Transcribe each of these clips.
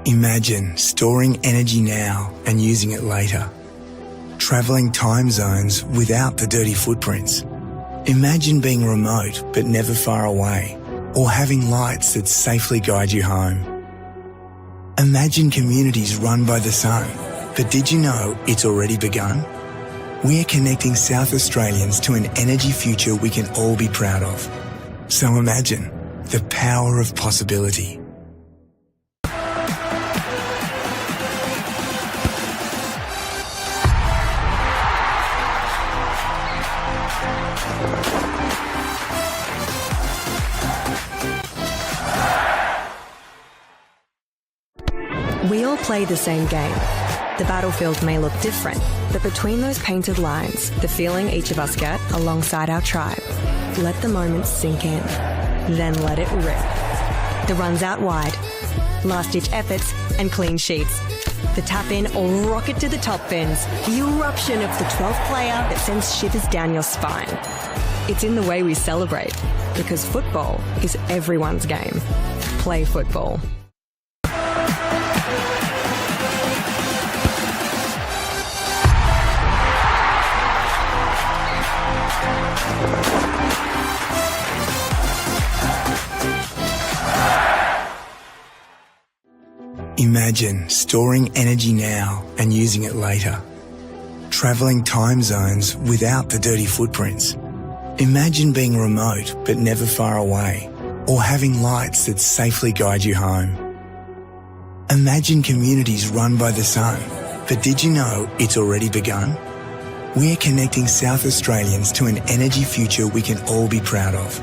Imagine storing energy now and using it later. Travelling time zones without the dirty footprints. Imagine being remote but never far away, or having lights that safely guide you home. Imagine communities run by the sun, but did you know it's already begun? We're connecting South Australians to an energy future we can all be proud of. So imagine the power of possibility. We all play the same game. The battlefield may look different, but between those painted lines, the feeling each of us get alongside our tribe. Let the moment sink in, then let it rip. The runs out wide, last-ditch efforts and clean sheets. The tap-in or rocket to the top bins. The eruption of the 12th player that sends shivers down your spine. It's in the way we celebrate, because football is everyone's game. Play football. Imagine storing energy now and using it later. Travelling time zones without the dirty footprints. Imagine being remote but never far away, or having lights that safely guide you home. Imagine communities run by the sun, but did you know it's already begun? We're connecting South Australians to an energy future we can all be proud of.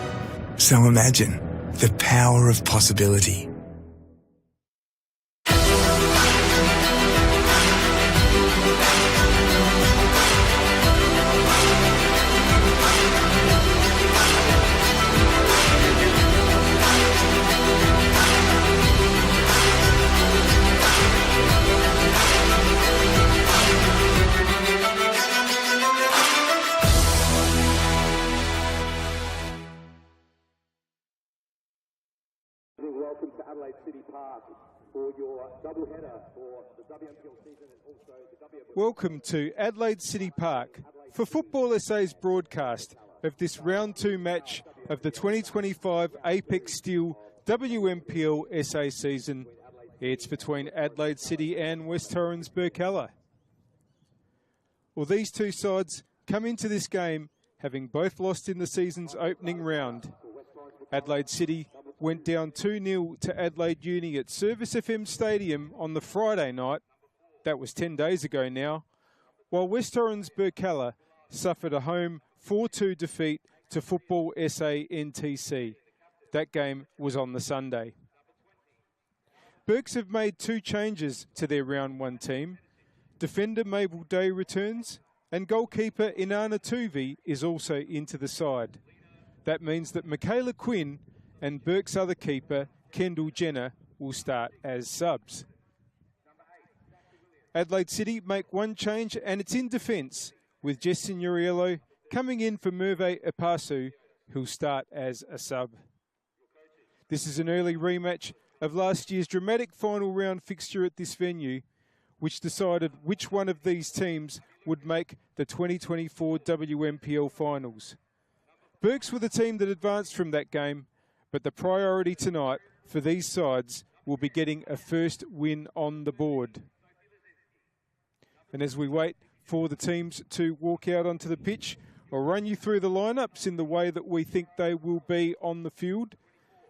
So imagine the power of possibility. Welcome to Adelaide City Park for your doubleheader for the WNPL season and also the WNPL. Welcome to Adelaide City Park for Football SA's broadcast of this round 2 match of the 2025 Apex Steel WNPLSA season. It's between Adelaide City and West Torrens Birkalla. Well, these two sides come into this game having both lost in the season's opening round. Adelaide City went down 2-0 to Adelaide Uni at Service FM Stadium on the Friday night. That was 10 days ago now. While West Torrens Birkalla suffered a home 4-2 defeat to Football SA NTC. That game was on the Sunday. Berks have made 2 changes to their round 1 team. Defender Mabel Day returns and goalkeeper Inanna Tuvi is also into the side. That means that Michaela Quinn and Berk's other keeper, Kendall Jenner, will start as subs. Adelaide City make 1 change and it's in defence, with Jess Signorello coming in for Merve Epasu, who'll start as a sub. This is an early rematch of last year's dramatic final round fixture at this venue, which decided which one of these teams would make the 2024 WNPL finals. Berks were the team that advanced from that game, but the priority tonight for these sides will be getting a first win on the board. And as we wait for the teams to walk out onto the pitch, I'll run you through the lineups in the way that we think they will be on the field.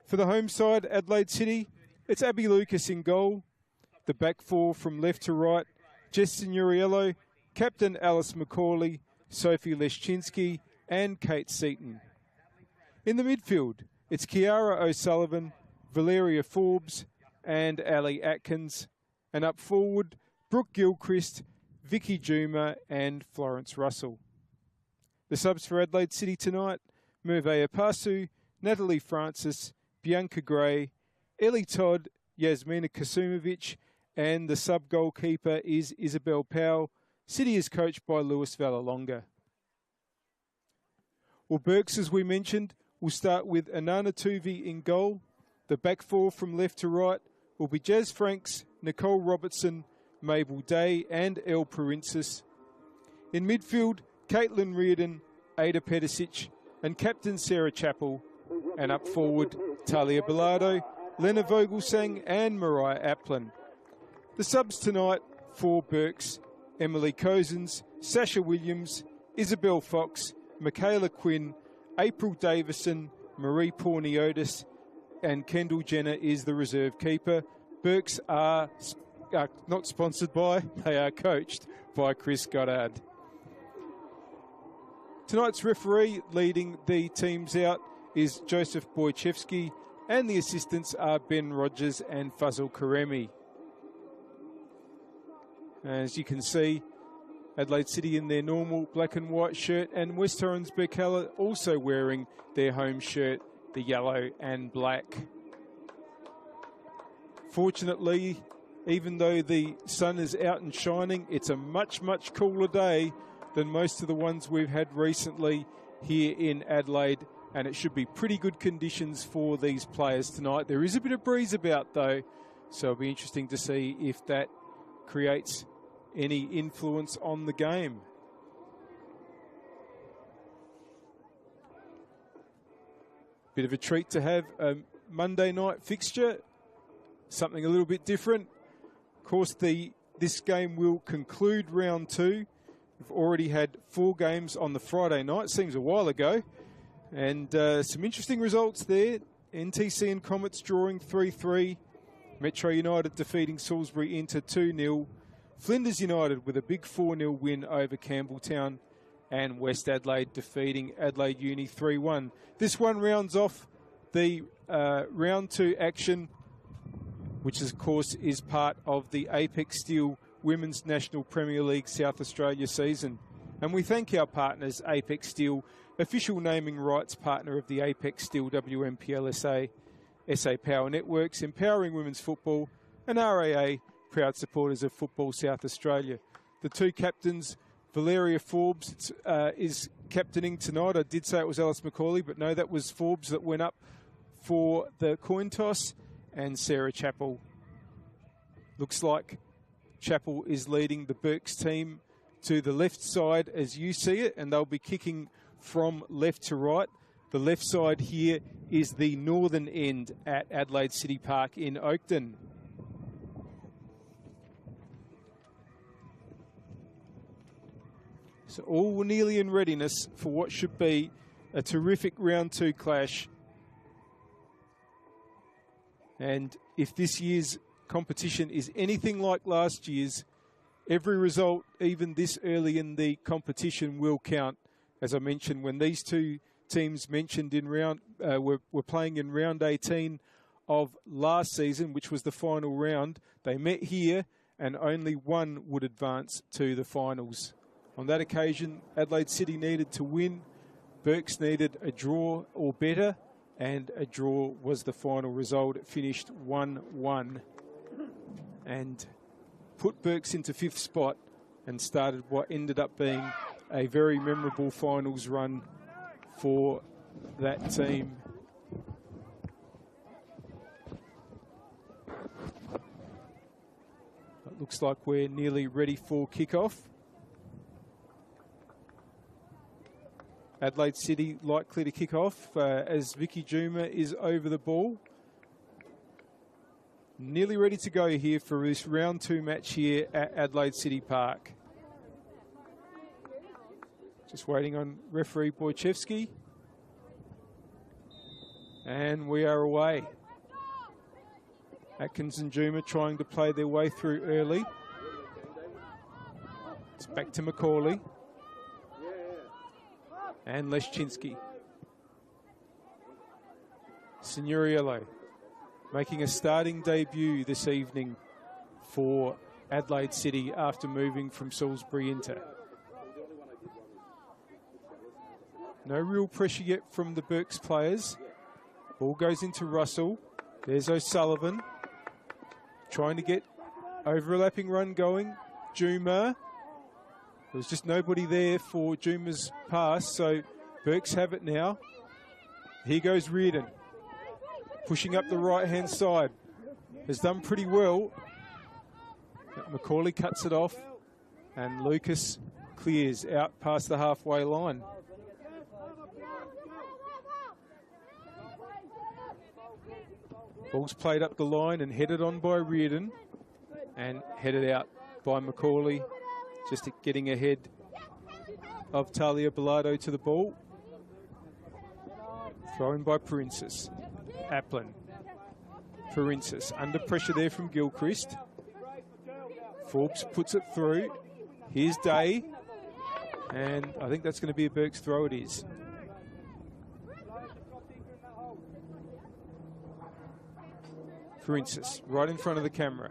For the home side, Adelaide City, it's Abby Lucas in goal. The back 4 from left to right, Jess Signorello, Captain Alice McCauley, Sophie Leszczynski and Kate Seaton. In the midfield, it's Kiara O'Sullivan, Valeria Forbes and Ali Atkins. And up forward, Brooke Gilchrist, Vicky Juma and Florence Russell. The subs for Adelaide City tonight, Merve Epasu, Natalie Francis, Bianca Gray, Ellie Todd, Yasmina Kasumovic, and the sub-goalkeeper is Isabel Powell. City is coached by Lewis Vallalonga. Well, Berks, as we mentioned, will start with Inanna Tuvi in goal. The back 4 from left to right will be Jazz Franks, Nicole Robertson, Mabel Day and Elle Perinsis. In midfield, Caitlin Reardon, Ada Pedicic and captain Sarah Chappell. And up forward, Talia Bilardo, Lena Vogelsang and Mariah Applin. The subs tonight for Burks: Emily Cozens, Sasha Williams, Isabel Fox, Michaela Quinn, April Davison, Marie Porniotis, and Kendall Jenner is the reserve keeper. Burks are not sponsored by, they are coached by Chris Goddard. Tonight's referee leading the teams out is Joseph Wojciechowski, and the assistants are Ben Rogers and Fazil Karemi. As you can see, Adelaide City in their normal black and white shirt, and West Torrens Birkalla also wearing their home shirt, the yellow and black. Fortunately, even though the sun is out and shining, it's a much, much cooler day than most of the ones we've had recently here in Adelaide, and it should be pretty good conditions for these players tonight. There is a bit of breeze about though, so it'll be interesting to see if that creates any influence on the game. Bit of a treat to have a Monday night fixture, something a little bit different. Of course, this game will conclude round 2. We've already had 4 games on the Friday night, seems a while ago. And some interesting results there. NTC and Comets drawing 3-3. Metro United defeating Salisbury Inter 2-0. Flinders United with a big 4-0 win over Campbelltown. And West Adelaide defeating Adelaide Uni 3-1. This one rounds off the round 2 action, which of course is part of the Apex Steel Women's National Premier League South Australia season. And we thank our partners, Apex Steel, official naming rights partner of the Apex Steel WNPLSA, SA Power Networks, empowering women's football, and RAA, proud supporters of Football South Australia. The 2 captains, Valeria Forbes is captaining tonight. I did say it was Alice McCauley, but no, that was Forbes that went up for the coin toss, and Sarah Chappell. Looks like Chappell is leading the Burks team to the left side as you see it, and they'll be kicking from left to right. The left side here is the northern end at Adelaide City Park in Oakden. So all nearly in readiness for what should be a terrific round 2 clash. And if this year's competition is anything like last year's, every result, even this early in the competition, will count. As I mentioned, when these 2 teams mentioned in were playing in round 18 of last season, which was the final round, they met here and only one would advance to the finals. On that occasion, Adelaide City needed to win, Burks needed a draw or better, and a draw was the final result. It finished 1-1 and put Burks into 5th spot and started what ended up being a very memorable finals run for that team. It looks like we're nearly ready for kickoff. Adelaide City likely to kick off as Vicky Juma is over the ball. Nearly ready to go here for this round 2 match here at Adelaide City Park. Just waiting on referee Wojciechowski. And we are away. Atkins and Juma trying to play their way through early. It's back to McCauley. And Leszczynski. Signoriello making a starting debut this evening for Adelaide City after moving from Salisbury Inter. No real pressure yet from the Burks players. Ball goes into Russell. There's O'Sullivan trying to get overlapping run going. Juma. There was just nobody there for Juma's pass, so Burks have it now. Here goes Reardon, pushing up the right-hand side. Has done pretty well. Macaulay cuts it off, and Lucas clears out past the halfway line. Ball's played up the line and headed on by Reardon, and headed out by Macaulay, just getting ahead of Talia Bilardo to the ball. Thrown by Princess. Applin. Princess under pressure there from Gilchrist. Forbes puts it through. Here's Day. And I think that's going to be a Burke's throw. It is. Princess right in front of the camera.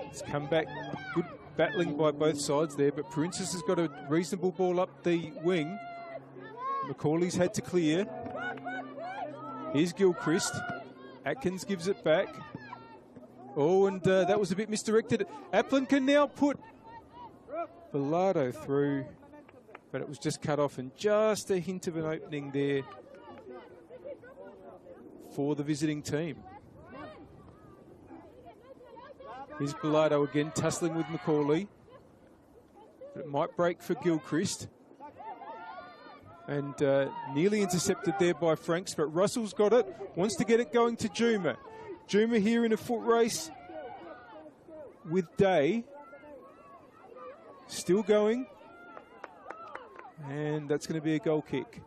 It's come back. Good battling by both sides there, but Princess has got a reasonable ball up the wing. Macaulay's had to clear. Here's Gilchrist. Atkins gives it back. Oh, and that was a bit misdirected. Applin can now put Bilardo through, but it was just cut off, and just a hint of an opening there for the visiting team. Here's Bilardo again, tussling with Macaulay. But it might break for Gilchrist. And nearly intercepted there by Franks, but Russell's got it. Wants to get it going to Juma. Juma here in a foot race with Day. Still going. And that's going to be a goal kick.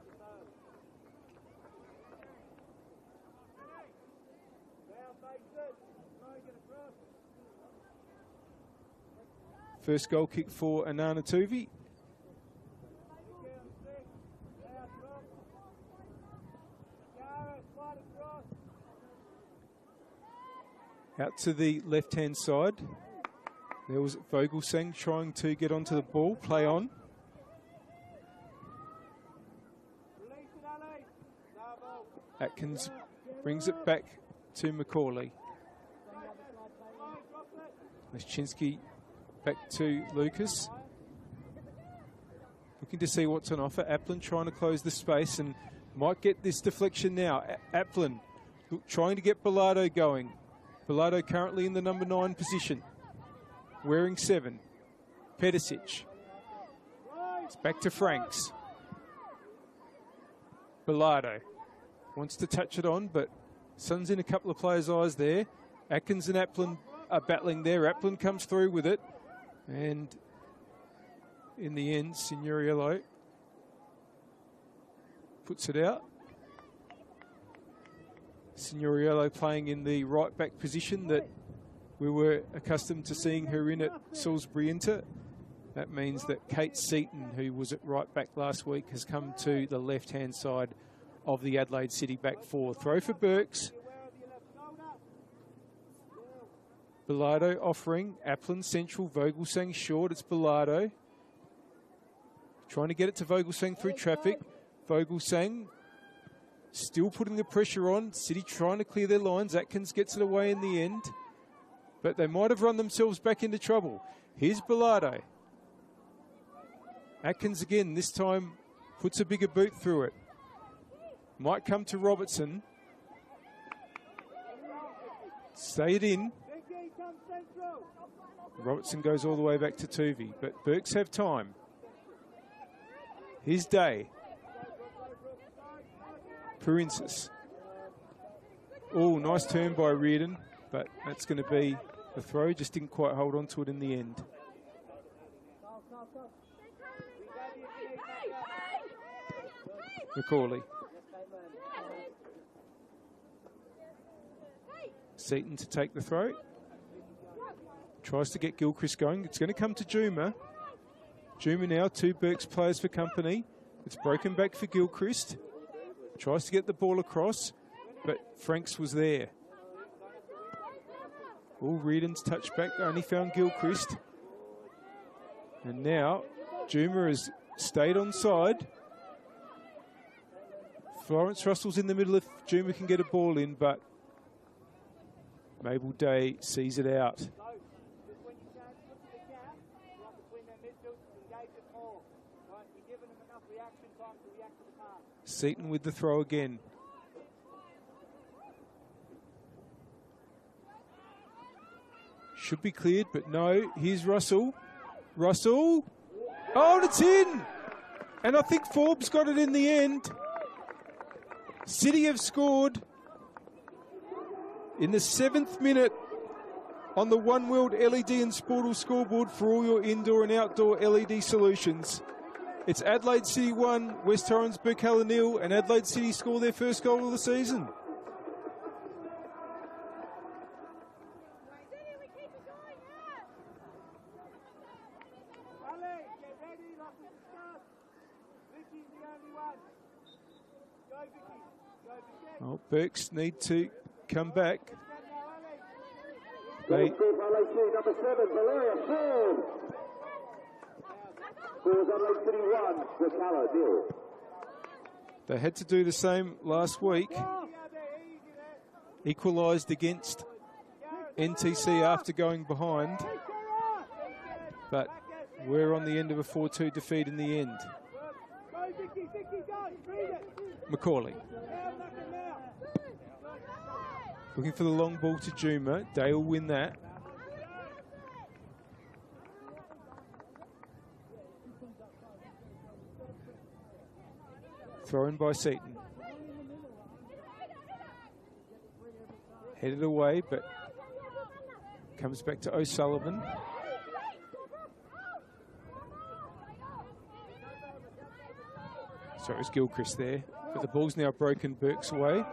First goal kick for Anana Tuvi. Out to the left-hand side. There was Vogelsang trying to get onto the ball, play on. Atkins brings it back to Macaulay. Leschinski back to Lucas. Looking to see what's on offer. Applin trying to close the space and might get this deflection now. Applin trying to get Bilardo going. Bilardo currently in the number 9 position. Wearing 7. Pedicic. It's back to Franks. Bilardo wants to touch it on, but Sun's in a couple of players' eyes there. Atkins and Applin are battling there. Applin comes through with it. And in the end, Signoriello puts it out. Signoriello playing in the right back position that we were accustomed to seeing her in at Salisbury Inter. That means that Kate Seaton, who was at right back last week, has come to the left-hand side of the Adelaide City back four. Throw for Burks. Bilardo offering. Applin central. Vogelsang short. It's Bilardo. Trying to get it to Vogelsang through traffic. Vogelsang still putting the pressure on. City trying to clear their lines. Atkins gets it away in the end. But they might have run themselves back into trouble. Here's Bilardo. Atkins again, this time puts a bigger boot through it. Might come to Robertson. Stay it in. Robertson goes all the way back to Tuvey, but Burks have time. Here's Day. Princess. Oh, nice turn by Reardon, but that's going to be a throw. Just didn't quite hold on to it in the end. Macaulay. Seaton to take the throw. Tries to get Gilchrist going. It's going to come to Juma. Juma now, 2 Burks players for company. It's broken back for Gilchrist. Tries to get the ball across, but Franks was there. Oh, Reardon's touch back, only found Gilchrist. And now, Juma has stayed on side. Florence Russell's in the middle if Juma can get a ball in, but Mabel Day sees it out. Seaton with the throw again. Should be cleared, but no. Here's Russell. Russell. Oh, and it's in. And I think Forbes got it in the end. City have scored in the 7th minute on the One World LED and Sportal scoreboard for all your indoor and outdoor LED solutions. It's Adelaide City 1, West Torrens Birkalla 0, and Adelaide City score their first goal of the season. Oh, Burks need to come back. They, they had to do the same last week. Equalised against NTC after going behind. But we're on the end of a 4-2 defeat in the end. Macaulay. Looking for the long ball to Juma. They will win that. Thrown by Seaton. Headed away, but comes back to O'Sullivan. So it was Gilchrist there, but the ball's now broken Burke's way.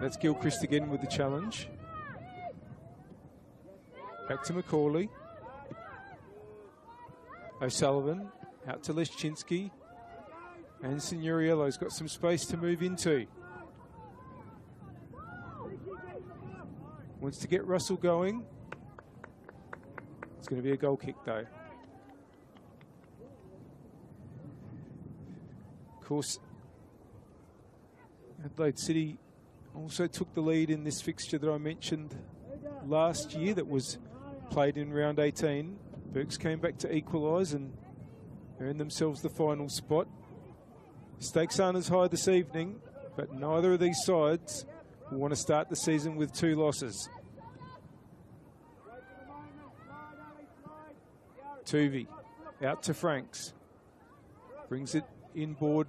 That's Gilchrist again with the challenge. Back to Macaulay. O'Sullivan out to Leszczynski. And Signoriello's got some space to move into. Wants to get Russell going. It's going to be a goal kick though. Of course, Adelaide City also took the lead in this fixture that I mentioned last year that was played in round 18. Burks came back to equalise and earned themselves the final spot. Stakes aren't as high this evening, but neither of these sides will want to start the season with 2 losses. Tuvey out to Franks. Brings it inboard.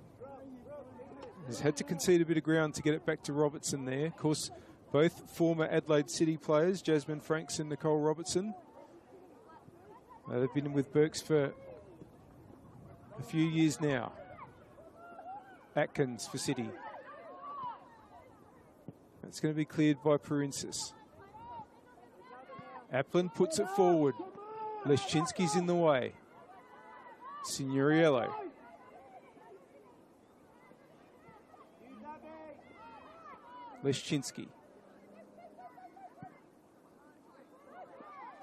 Has had to concede a bit of ground to get it back to Robertson there. Of course, both former Adelaide City players, Jasmine Franks and Nicole Robertson. They've been with Burks for a few years now. Atkins for City. That's going to be cleared by Perinsis. Applin puts it forward. Leszczynski's in the way. Signoriello. Leszczynski.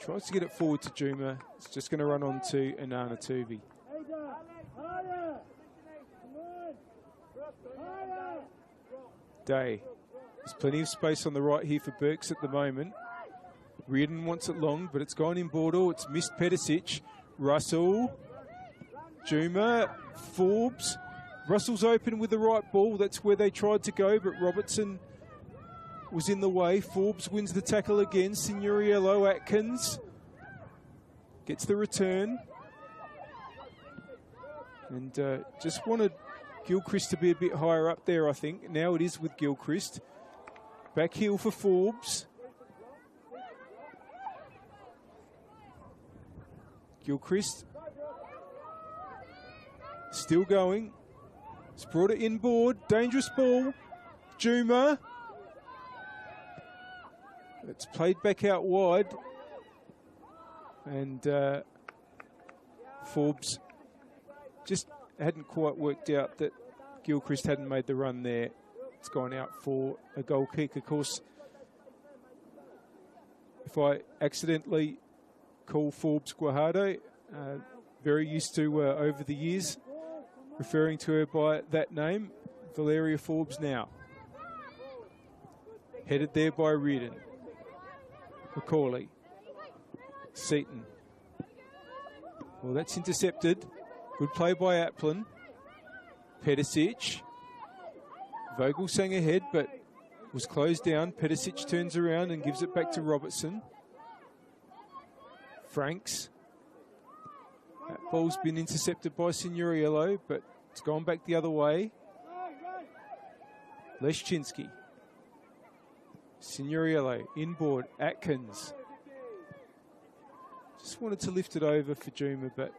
Tries to get it forward to Juma. It's just going to run on to Inanna Tuvey. Day. There's plenty of space on the right here for Burks at the moment. Reardon wants it long, but it's gone in border. It's missed Pedicic. Russell. Juma. Forbes. Russell's open with the right ball. That's where they tried to go, but Robertson was in the way. Forbes wins the tackle again. Signoriello. Atkins gets the return. And just wanted Gilchrist to be a bit higher up there, I think. Now it is with Gilchrist. Back heel for Forbes. Gilchrist still going. It's brought it inboard. Dangerous ball. Juma. It's played back out wide. And Forbes just hadn't quite worked out that Gilchrist hadn't made the run there. It's gone out for a goal kick. Of course, if I accidentally call Forbes Guajardo, very used to over the years referring to her by that name, Valeria Forbes now. Headed there by Reardon. Macaulay. Seaton. Well, that's intercepted. Good play by Applin. Pedicic. Vogelsang ahead, but was closed down. Pedicic turns around and gives it back to Robertson. Franks. That ball's been intercepted by Signoriello, but it's gone back the other way. Leszczynski. Signoriello, inboard, Atkins. Just wanted to lift it over for Juma, but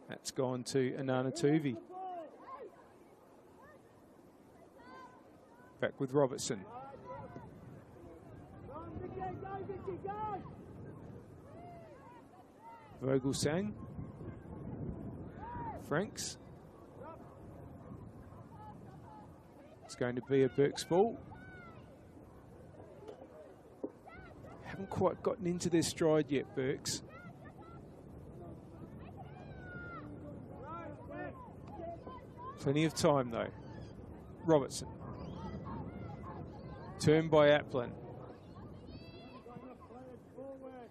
that's gone to Anana Tuvi. Back with Robertson. Vogelsang. Franks. It's going to be a Burks ball. Haven't quite gotten into their stride yet, Burks. Plenty of time though. Robertson. Turned by Applin.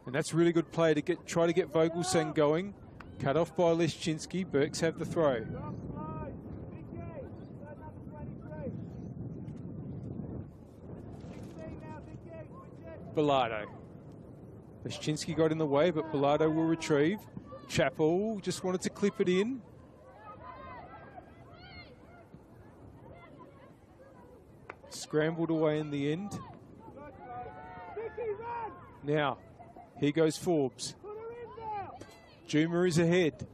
And that's a really good play to try to get Vogelsang going. Cut off by Leszczynski. Burks have the throw. Bilardo. Leszczynski got in the way, but Bilardo will retrieve. Chappell just wanted to clip it in. Scrambled away in the end. Now, here goes Forbes. Juma is ahead.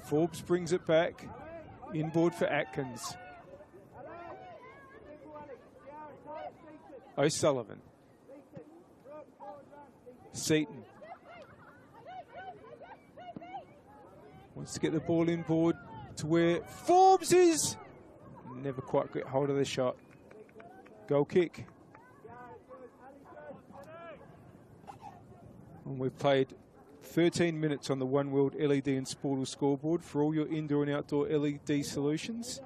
Forbes brings it back. Inboard for Atkins. O'Sullivan. Seaton. Wants to get the ball inboard to where Forbes is. Never quite get hold of the shot. Goal kick. And we've played 13 minutes on the One World LED and Sportal scoreboard for all your indoor and outdoor LED solutions.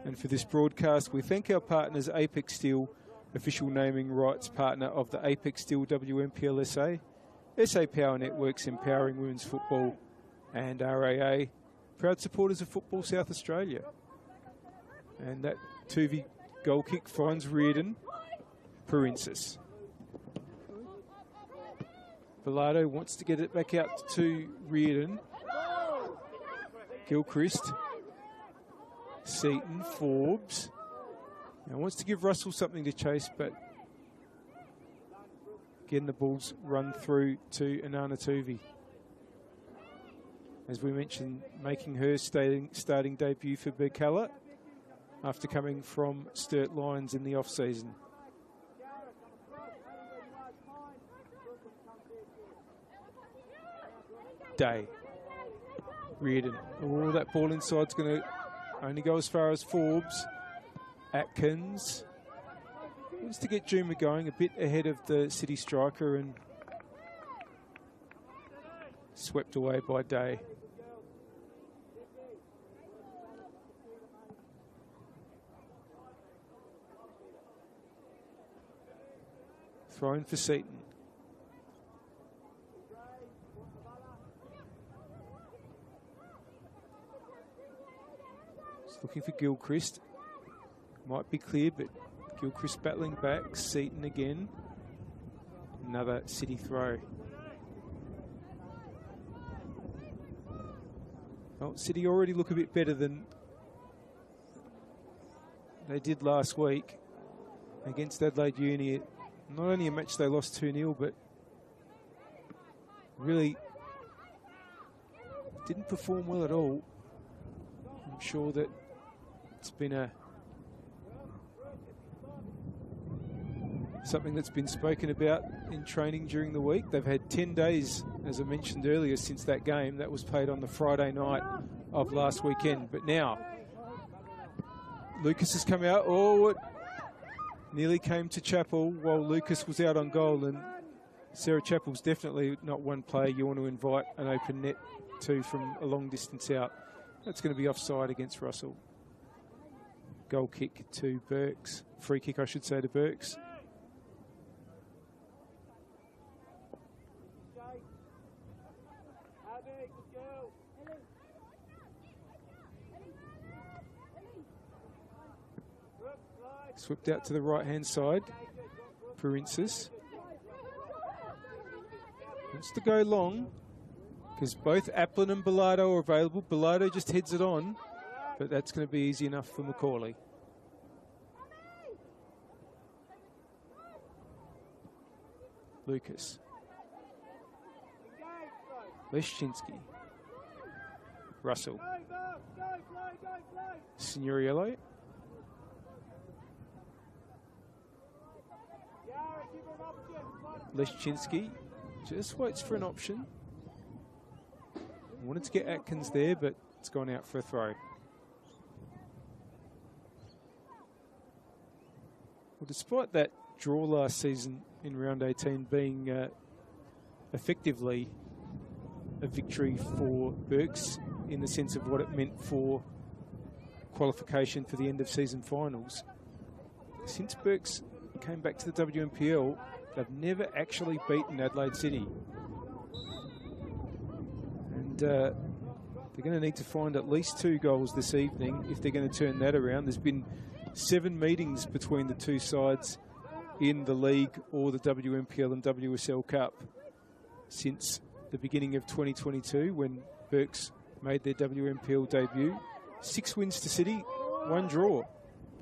And for this broadcast, we thank our partners Apex Steel, official naming rights partner of the Apex Steel WNPLSA, SA Power Networks empowering women's football, and RAA, proud supporters of Football South Australia. And that Tuvi goal kick finds Reardon. Perinsis. Bilardo wants to get it back out to Reardon. Gilchrist. Seaton, Forbes. Now wants to give Russell something to chase, but again the ball's run through to Anana Tuvi. As we mentioned, making her starting debut for Birkalla after coming from Sturt Lions in the off-season. Day. Reardon. Oh, that ball inside's going to only go as far as Forbes. Atkins. Wants to get Juma going a bit ahead of the City striker and swept away by Day. Thrown for Seaton. Just looking for Gilchrist. Might be clear, but Gilchrist battling back. Seaton again. Another City throw. Well, City already look a bit better than they did last week against Adelaide Uni. Not only a match they lost 2-0, but really didn't perform well at all. I'm sure that it's been something that's been spoken about in training during the week. They've had 10 days, as I mentioned earlier, since that game. That was played on the Friday night of last weekend. But now, Lucas has come out. Oh, it nearly came to Chappell while Lucas was out on goal. And Sarah Chappell's definitely not one player you want to invite an open net to from a long distance out. That's going to be offside against Russell. Goal kick to Burks. Free kick, I should say, to Burks. Swept out to the right-hand side. Princess wants to go long because both Applin and Bilardo are available. Bilardo just heads it on, but that's going to be easy enough for Macaulay. Lucas. Leszczynski. Russell. Signoriello. Leszczynski just waits for an option. Wanted to get Atkins there, but it's gone out for a throw. Well, despite that draw last season in round 18 being effectively a victory for Burks in the sense of what it meant for qualification for the end of season finals, since Burks came back to the WNPL, they've never actually beaten Adelaide City. And they're going to need to find at least 2 goals this evening if they're going to turn that around. There's been 7 meetings between the two sides in the league or the WNPL and WSL Cup since the beginning of 2022 when Burks made their WNPL debut. 6 wins to City, 1 draw.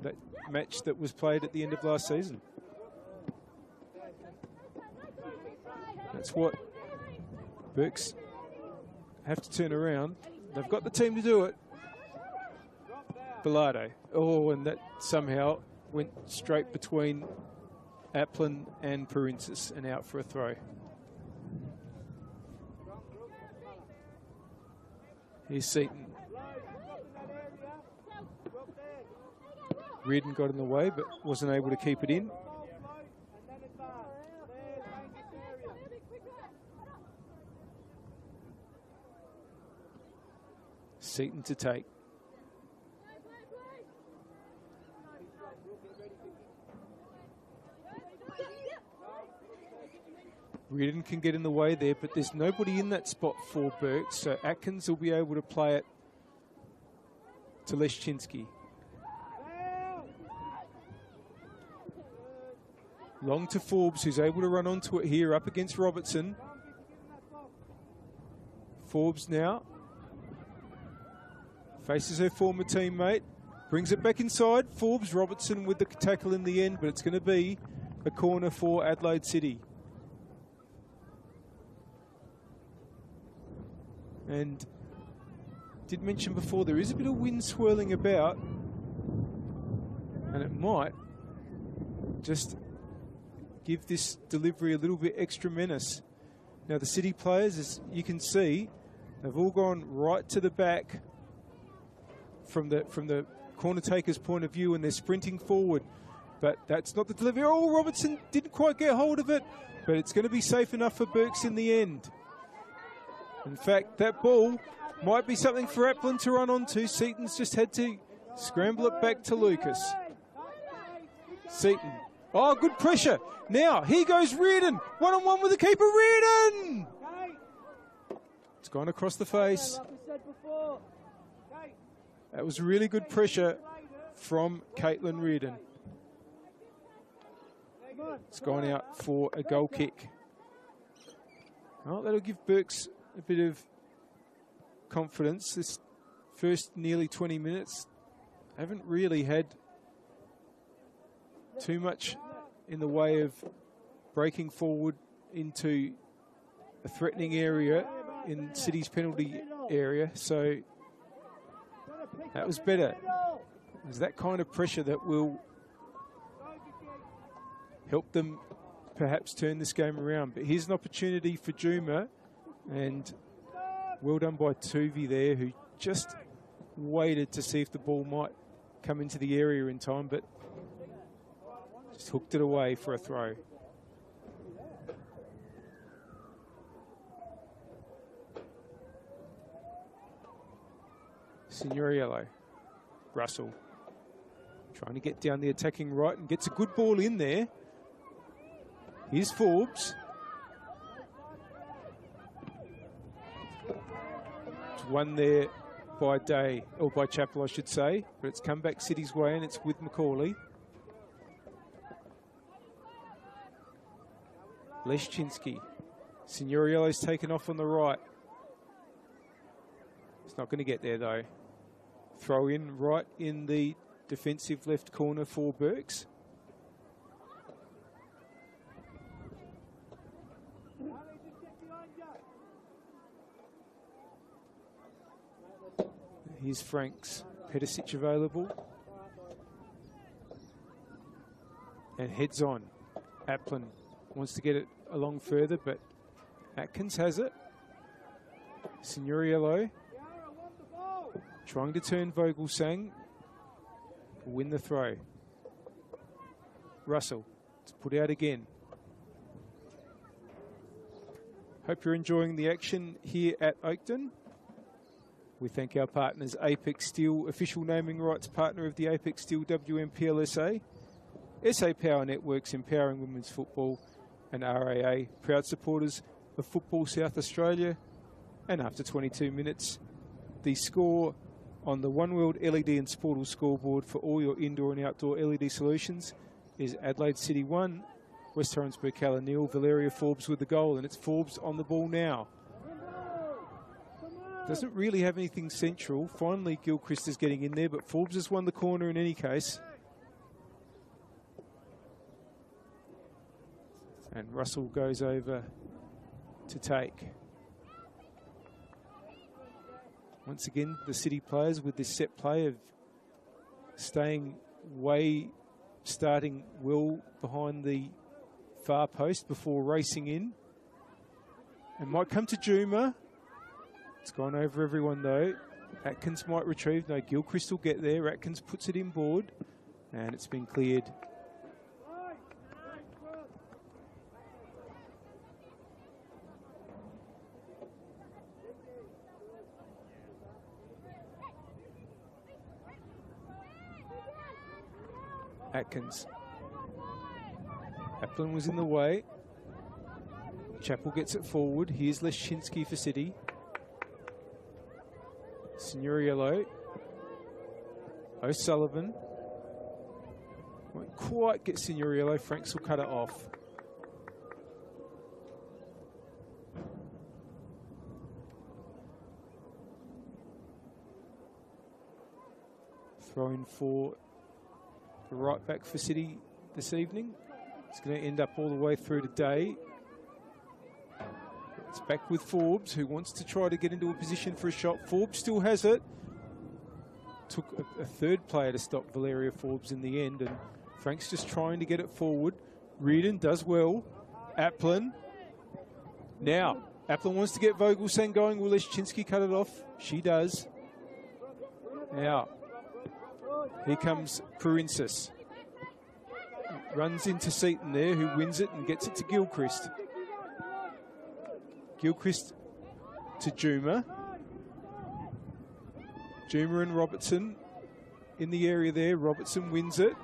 That match that was played at the end of last season. That's what Burks have to turn around. They've got the team to do it. Bilardo. Oh, and that somehow went straight between Applin and Princess and out for a throw. Here's Seaton. Reardon got in the way but wasn't able to keep it in. Seaton to take. Reardon can get in the way there, but there's nobody in that spot for Burks, so Atkins will be able to play it to Leszczynski. Long to Forbes, who's able to run onto it here, up against Robertson. Forbes now faces her former teammate, brings it back inside. Forbes, Robertson with the tackle in the end, but it's going to be a corner for Adelaide City. And did mention before, there is a bit of wind swirling about, and it might just give this delivery a little bit extra menace. Now the City players, as you can see, they've all gone right to the back from the corner taker's point of view, and they're sprinting forward. But that's not the delivery. Oh, Robertson didn't quite get hold of it, but it's going to be safe enough for Burks in the end. In fact, that ball might be something for Applin to run onto. Seaton's just had to scramble it back to Lucas. Seaton. Oh, good pressure. Now, here goes Reardon. One-on-one with the keeper, Reardon! It's gone across the face. That was really good pressure from Caitlin Reardon. It's gone out for a goal kick. Well, that'll give Burks a bit of confidence. This first nearly 20 minutes haven't really had too much in the way of breaking forward into a threatening area in City's penalty area, so that was better. There's that kind of pressure that will help them perhaps turn this game around. But here's an opportunity for Juma, and well done by Tuvi there, who just waited to see if the ball might come into the area in time, but just hooked it away for a throw. Signoriello. Russell trying to get down the attacking right and gets a good ball in there. Here's Forbes. It's won there by Day, or by Chappell I should say, but it's come back City's way and it's with Macaulay. Leszczynski. Signoriello's taken off on the right. It's not going to get there though. Throw in right in the defensive left corner for Burks. Here's Franks. Pedicic available. And heads on. Applin wants to get it along further, but Atkins has it. Signoriello trying to turn Vogelsang. Win the throw. Russell to put out again. Hope you're enjoying the action here at Oakton. We thank our partners, Apex Steel, official naming rights partner of the Apex Steel WNPLSA, SA Power Networks empowering women's football, and RAA, proud supporters of Football South Australia. And after 22 minutes, the score on the One World LED and Sportal scoreboard for all your indoor and outdoor LED solutions is Adelaide City 1, West Torrens Birkalla 0, Valeria Forbes with the goal, and it's Forbes on the ball now. Doesn't really have anything central. Finally, Gilchrist is getting in there, but Forbes has won the corner in any case. And Russell goes over to take. Once again, the City players with this set play of starting well behind the far post before racing in. And might come to Juma. It's gone over everyone though. Atkins might retrieve. No, Gilchrist will get there. Atkins puts it inboard. And it's been cleared. Atkins. Applin was in the way. Chappell gets it forward. Here's Leszczynski for City. Signoriello. O'Sullivan. Won't quite get Signoriello. Franks will cut it off. Throw in for the right back for City this evening. It's going to end up all the way through today. It's back with Forbes, who wants to try to get into a position for a shot. Forbes still has it. Took a third player to stop Valeria Forbes in the end, and Frank's just trying to get it forward. Reardon does well. Applin. Now, Applin wants to get Vogelsang going. Will Leszczynski cut it off? She does. Now, here comes Pruinsis. Runs into Seaton there, who wins it and gets it to Gilchrist. Gilchrist to Juma. Juma and Robertson in the area there. Robertson wins it.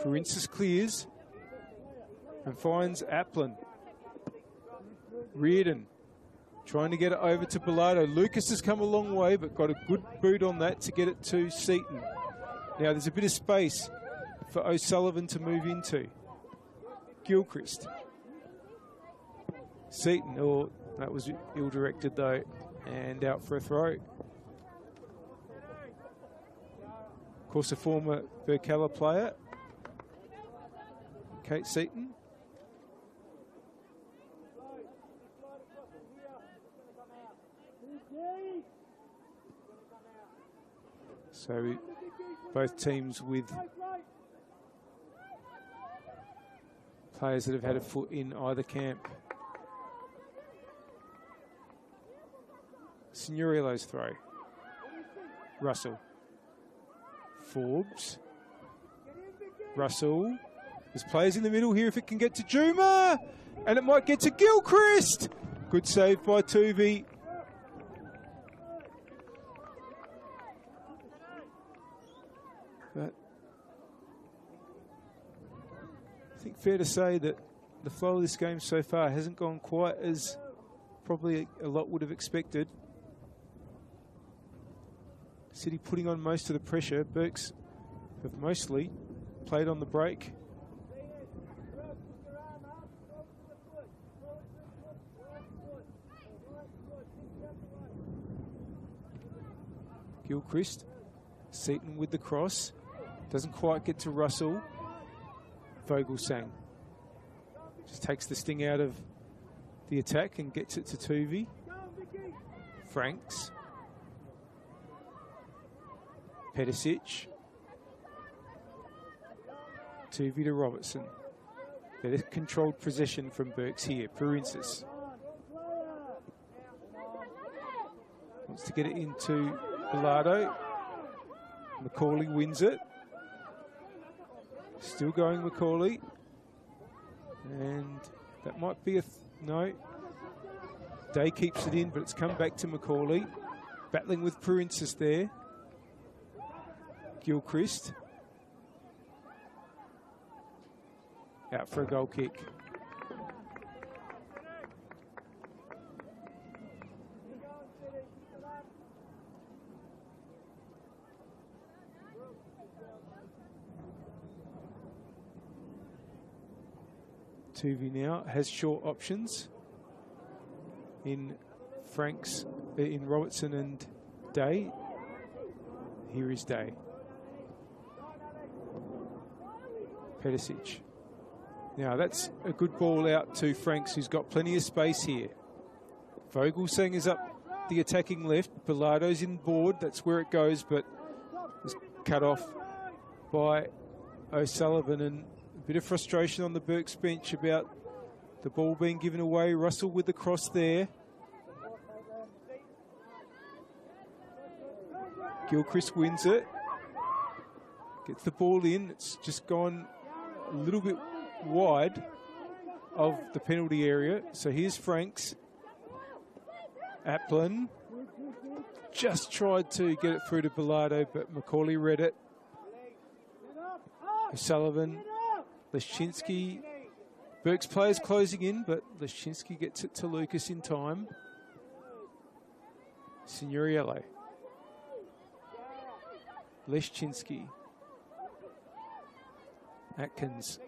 Pruinsis clears and finds Applin. Reardon trying to get it over to Bilardo. Lucas has come a long way, but got a good boot on that to get it to Seaton. Now there's a bit of space for O'Sullivan to move into. Gilchrist. Seaton, oh, that was ill-directed though, and out for a throw. Of course, a former Birkalla player, Kate Seaton. So both teams with players that have had a foot in either camp. Signoriello's throw. Russell. Forbes. Russell. There's players in the middle here if it can get to Juma. And it might get to Gilchrist. Good save by Tuvey. But I think fair to say that the flow of this game so far hasn't gone quite as probably a lot would have expected. City putting on most of the pressure. Burks have mostly played on the break. Gilchrist. Seaton with the cross. Doesn't quite get to Russell. Vogelsang just takes the sting out of the attack and gets it to Tuvey. Franks. Pedicic. Tuvey to Robertson. Better controlled possession from Burks here. Perinsis wants to get it into Bilardo. Macaulay wins it. Still going Macaulay. And that might be no. Day keeps it in, but it's come back to Macaulay. Battling with Perinsis there. Gilchrist. Out for a goal kick. Tuvey now has short options in Franks, in Robertson and Day. Here is Day. Pedicic. Now that's a good ball out to Franks, who's got plenty of space here. Vogelsang is up the attacking left. Bilardo's in board. That's where it goes, but was cut off by O'Sullivan, and a bit of frustration on the Burks bench about the ball being given away. Russell with the cross there. Gilchrist wins it. Gets the ball in. It's just gone a little bit wide of the penalty area. So here's Franks. Applin just tried to get it through to Bilardo, but Macaulay read it. O'Sullivan, Leszczynski. Burks players closing in, but Leszczynski gets it to Lucas in time. Signoriello. Leszczynski. Atkins.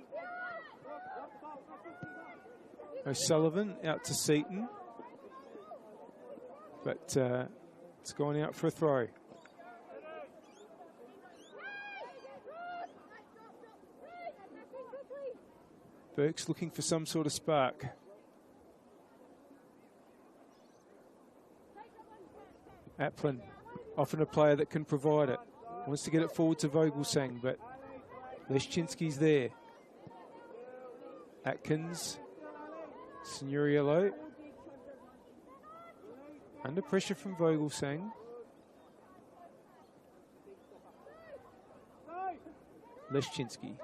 O'Sullivan out to Seaton. But it's gone out for a throw. Burks looking for some sort of spark. Applin, often a player that can provide it. Wants to get it forward to Vogelsang, but Leszczynski's there. Atkins, Signoriello. Under pressure from Vogelsang. Leszczynski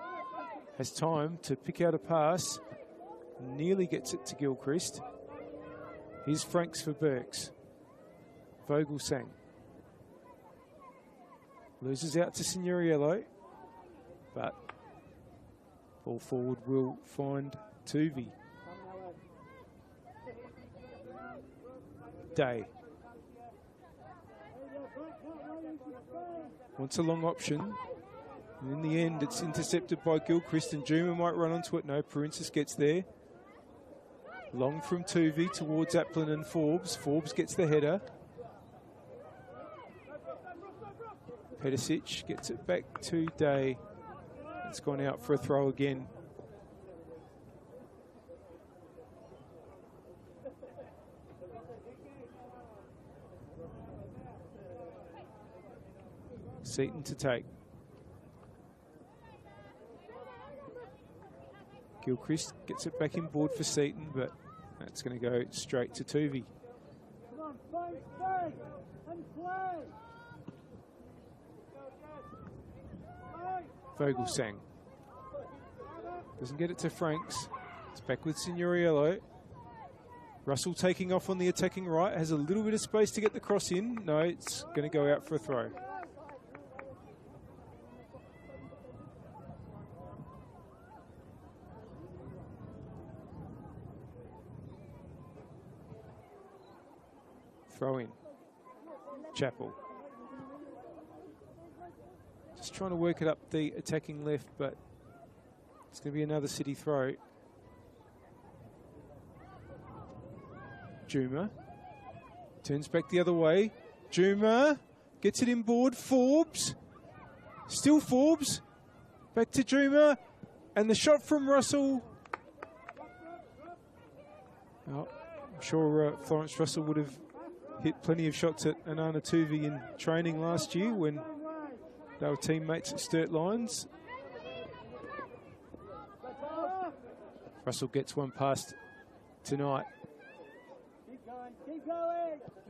has time to pick out a pass. Nearly gets it to Gilchrist. Here's Franks for Burks. Vogelsang. Loses out to Signoriello. But ball forward will find Tuvey. Day. Wants a long option. And in the end, it's intercepted by Gilchrist, and Juma might run onto it. No, Perinsis gets there. Long from Tuvey towards Applin and Forbes. Forbes gets the header. Pedicic gets it back to Day. It's gone out for a throw again. Seaton to take. Gilchrist gets it back in board for Seaton, but that's going to go straight to Tuvey. Vogelsang. Doesn't get it to Franks. It's back with Signoriello. Russell taking off on the attacking right. Has a little bit of space to get the cross in. No, it's going to go out for a throw. Throw in. Chappell. Just trying to work it up the attacking left, but it's going to be another City throw. Juma turns back the other way. Juma gets it inboard. Forbes, still Forbes, back to Juma, and the shot from Russell. Oh, I'm sure Florence Russell would have hit plenty of shots at Anana Tuvi in training last year when they were teammates at Sturt Lions. Russell gets one past tonight.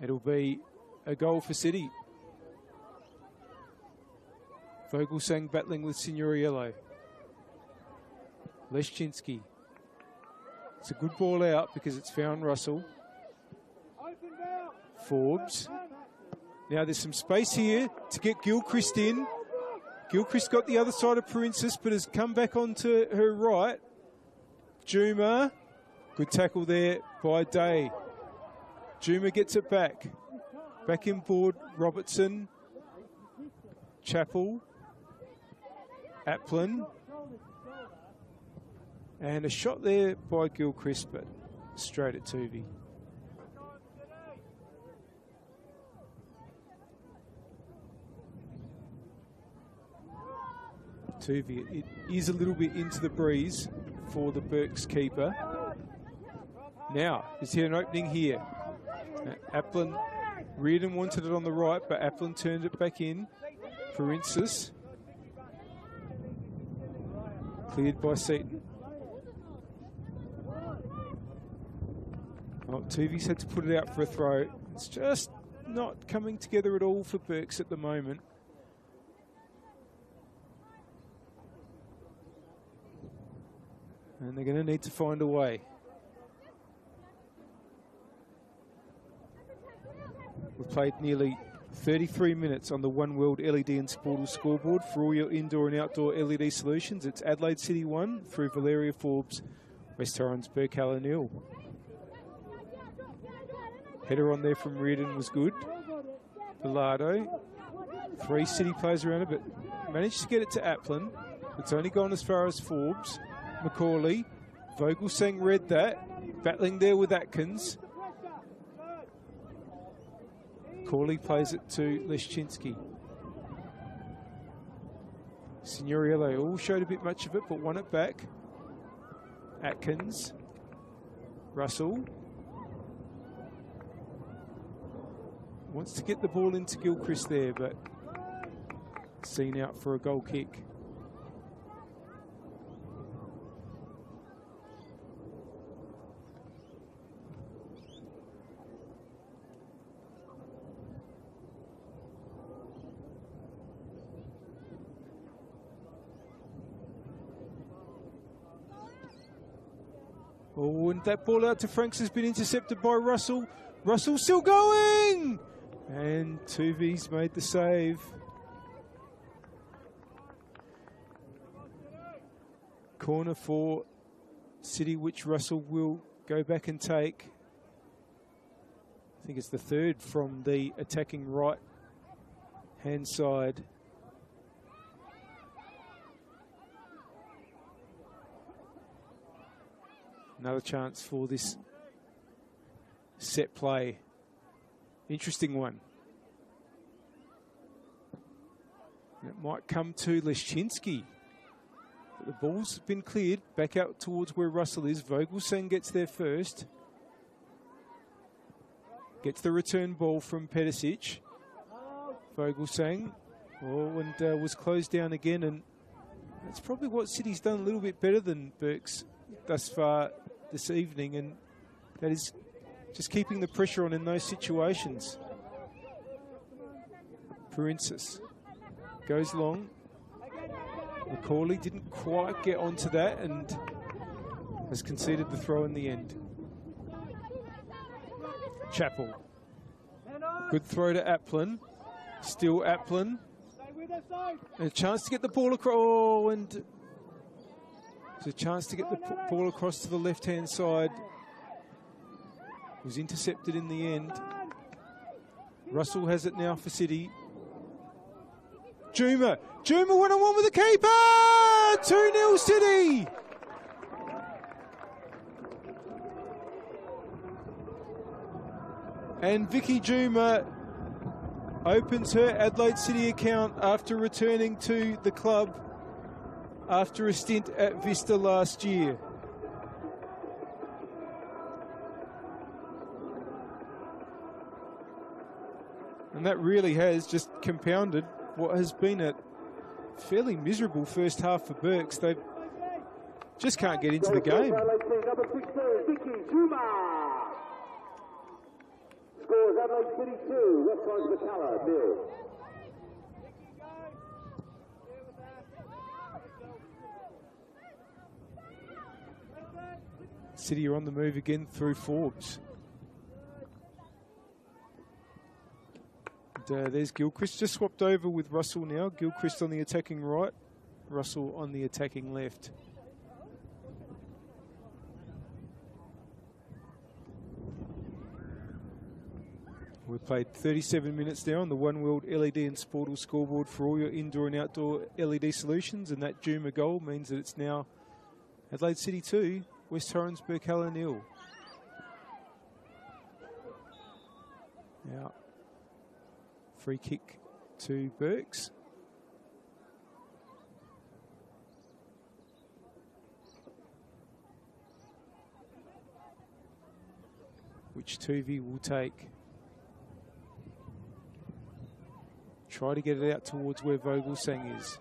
It'll be a goal for City. Vogelsang battling with Signoriello. Leszczynski. It's a good ball out because it's found Russell. Forbes. Now there's some space here to get Gilchrist in. Gilchrist got the other side of Princess but has come back onto her right. Juma. Good tackle there by Day. Juma gets it back. Back inboard, Robertson. Chappell. Applin. And a shot there by Gilchrist, but straight at Tuvi. Tuvi, it is a little bit into the breeze for the Burks keeper. Now, is here an opening here? Applin, Reardon wanted it on the right, but Applin turned it back in. Princess. Cleared by Seaton. Oh, Tuvi's had to put it out for a throw. It's just not coming together at all for Burks at the moment. And they're going to need to find a way. We've played nearly 33 minutes on the One World LED and Sportal scoreboard. For all your indoor and outdoor LED solutions, it's Adelaide City 1 through Valeria Forbes, West Torrens, Birkalla 0. Header on there from Reardon was good. Bilardo. 3 City players around it, but managed to get it to Applin. It's only gone as far as Forbes. Macaulay. Vogelsang read that. Battling there with Atkins. Macaulay plays it to Leszczynski. Signoriello all showed a bit much of it, but won it back. Atkins. Russell. Wants to get the ball into Gilchrist there, but seen out for a goal kick. Oh, and that ball out to Franks has been intercepted by Russell. Russell still going! And Tuvi's made the save. Corner for City, which Russell will go back and take. I think it's the third from the attacking right hand side. Another chance for this set play. Interesting one. And it might come to Leszczynski. But the ball's been cleared back out towards where Russell is. Vogelsang gets there first. Gets the return ball from Pedicic. Vogelsang. Oh, and was closed down again. And that's probably what City's done a little bit better than Burks thus far this evening. And that is just keeping the pressure on in those situations. Princess goes long. Macaulay didn't quite get onto that and has conceded the throw in the end. Chappell. Good throw to Applin. Still Applin. And a chance to get the ball across. Oh, and there's a chance to get the ball across to the left-hand side. Was intercepted in the end. Russell has it now for City. Juma. Juma one-on-one with the keeper! 2-0 City! And Vicky Juma opens her Adelaide City account after returning to the club after a stint at Vista last year. And that really has just compounded what has been a fairly miserable first half for Birks. They just can't get into the game. Number 16, Vicky Zuma. Scores Adelaide City 2, West Coast Birkalla 0. City are on the move again through Forbes. And, there's Gilchrist just swapped over with Russell now. Gilchrist on the attacking right, Russell on the attacking left. We've played 37 minutes now on the One World LED and Sportal scoreboard for all your indoor and outdoor LED solutions, and that Juma goal means that it's now Adelaide City 2, West Torrens Birkalla 0. Now, free kick to Birks. Which Tuvey will take. Try to get it out towards where Vogelsang is.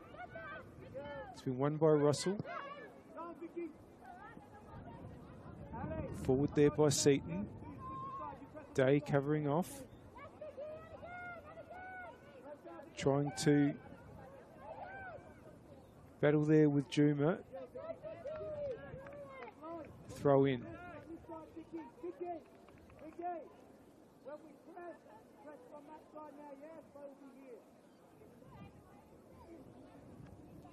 It's been won by Russell. Forward there by Seaton. Day covering off. Trying to battle there with Juma. Throw in.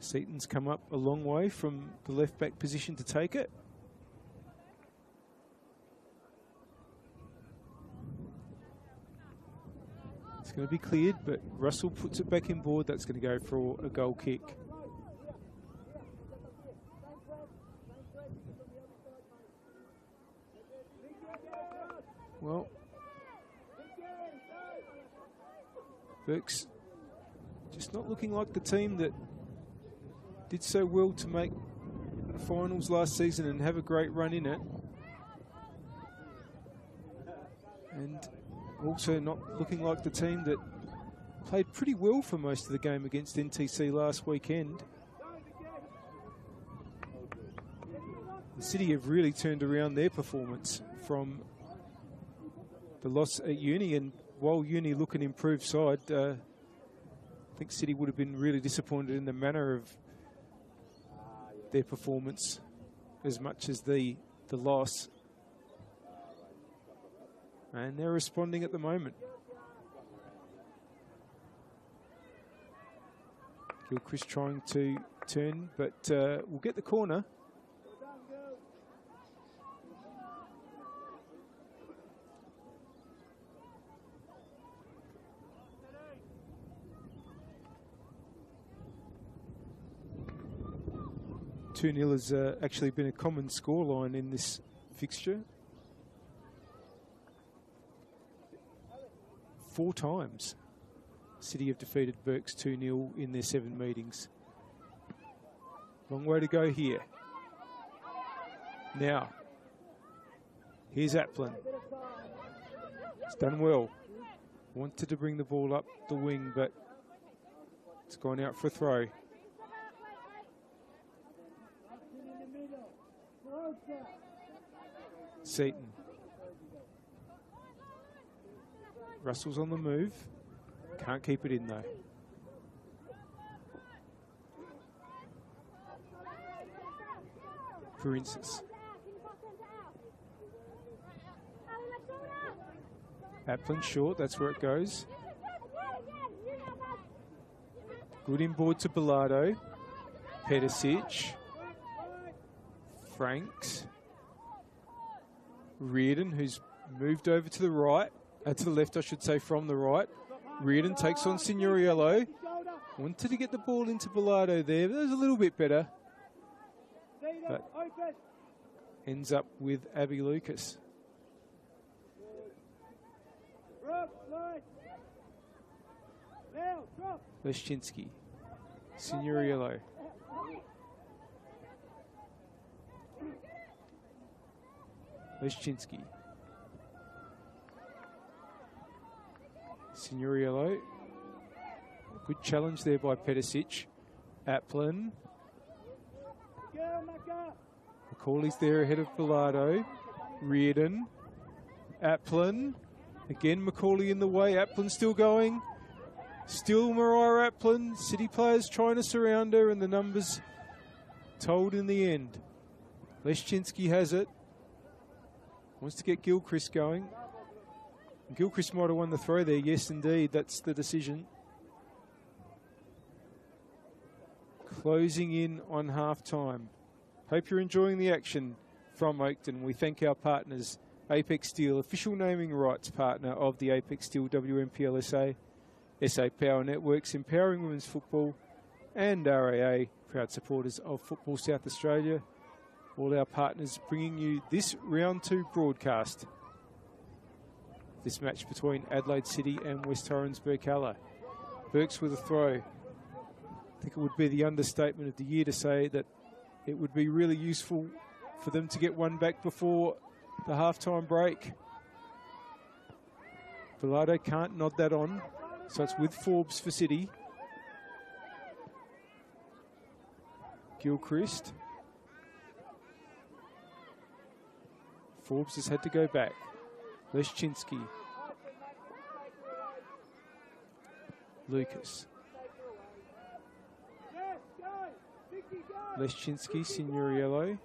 Seaton's come up a long way from the left back position to take it. It's going to be cleared, but Russell puts it back in board. That's going to go for a goal kick. Well, Birks just not looking like the team that did so well to make the finals last season and have a great run in it. And also not looking like the team that played pretty well for most of the game against NTC last weekend. The City have really turned around their performance from the loss at Uni, and while Uni look an improved side, I think City would have been really disappointed in the manner of their performance as much as the loss. And they're responding at the moment. Gilchrist trying to turn, but we'll get the corner. Two-0 has actually been a common scoreline in this fixture. 4 times City have defeated Birks 2-0 in their 7 meetings. Long way to go here. Now, here's Applin. It's done well. Wanted to bring the ball up the wing, but it's gone out for a throw. Seaton. Russell's on the move. Can't keep it in though. For instance. Applin short, that's where it goes. Good inboard to Bilardo. Pedicic. Franks. Reardon, who's moved over to the right, to the left, I should say, from the right. Reardon takes on Signoriello. Wanted to get the ball into Bilardo there, but that was a little bit better. But ends up with Abby Lucas. Leszczynski. Signoriello. Leszczynski. Signoriello. Good challenge there by Pedicic. Applin. Macaulay's there ahead of Bilardo. Reardon. Applin. Again, Macaulay in the way. Applin still going. Still Mariah Applin. City players trying to surround her, and the numbers told in the end. Leszczynski has it. Wants to get Gilchrist going. Gilchrist might have won the throw there. Yes, indeed. That's the decision. Closing in on half-time. Hope you're enjoying the action from Oakton. We thank our partners, Apex Steel, official naming rights partner of the Apex Steel WNPLSA, SA Power Networks, empowering women's football, and RAA, proud supporters of Football South Australia. All our partners bringing you this round 2 broadcast. This match between Adelaide City and West Torrens Birkalla. Burks with a throw. I think it would be the understatement of the year to say that it would be really useful for them to get one back before the halftime break. Bilardo can't nod that on, so it's with Forbes for City. Gilchrist. Forbes has had to go back. Leszczynski. Lucas. Leszczynski, Signoriello.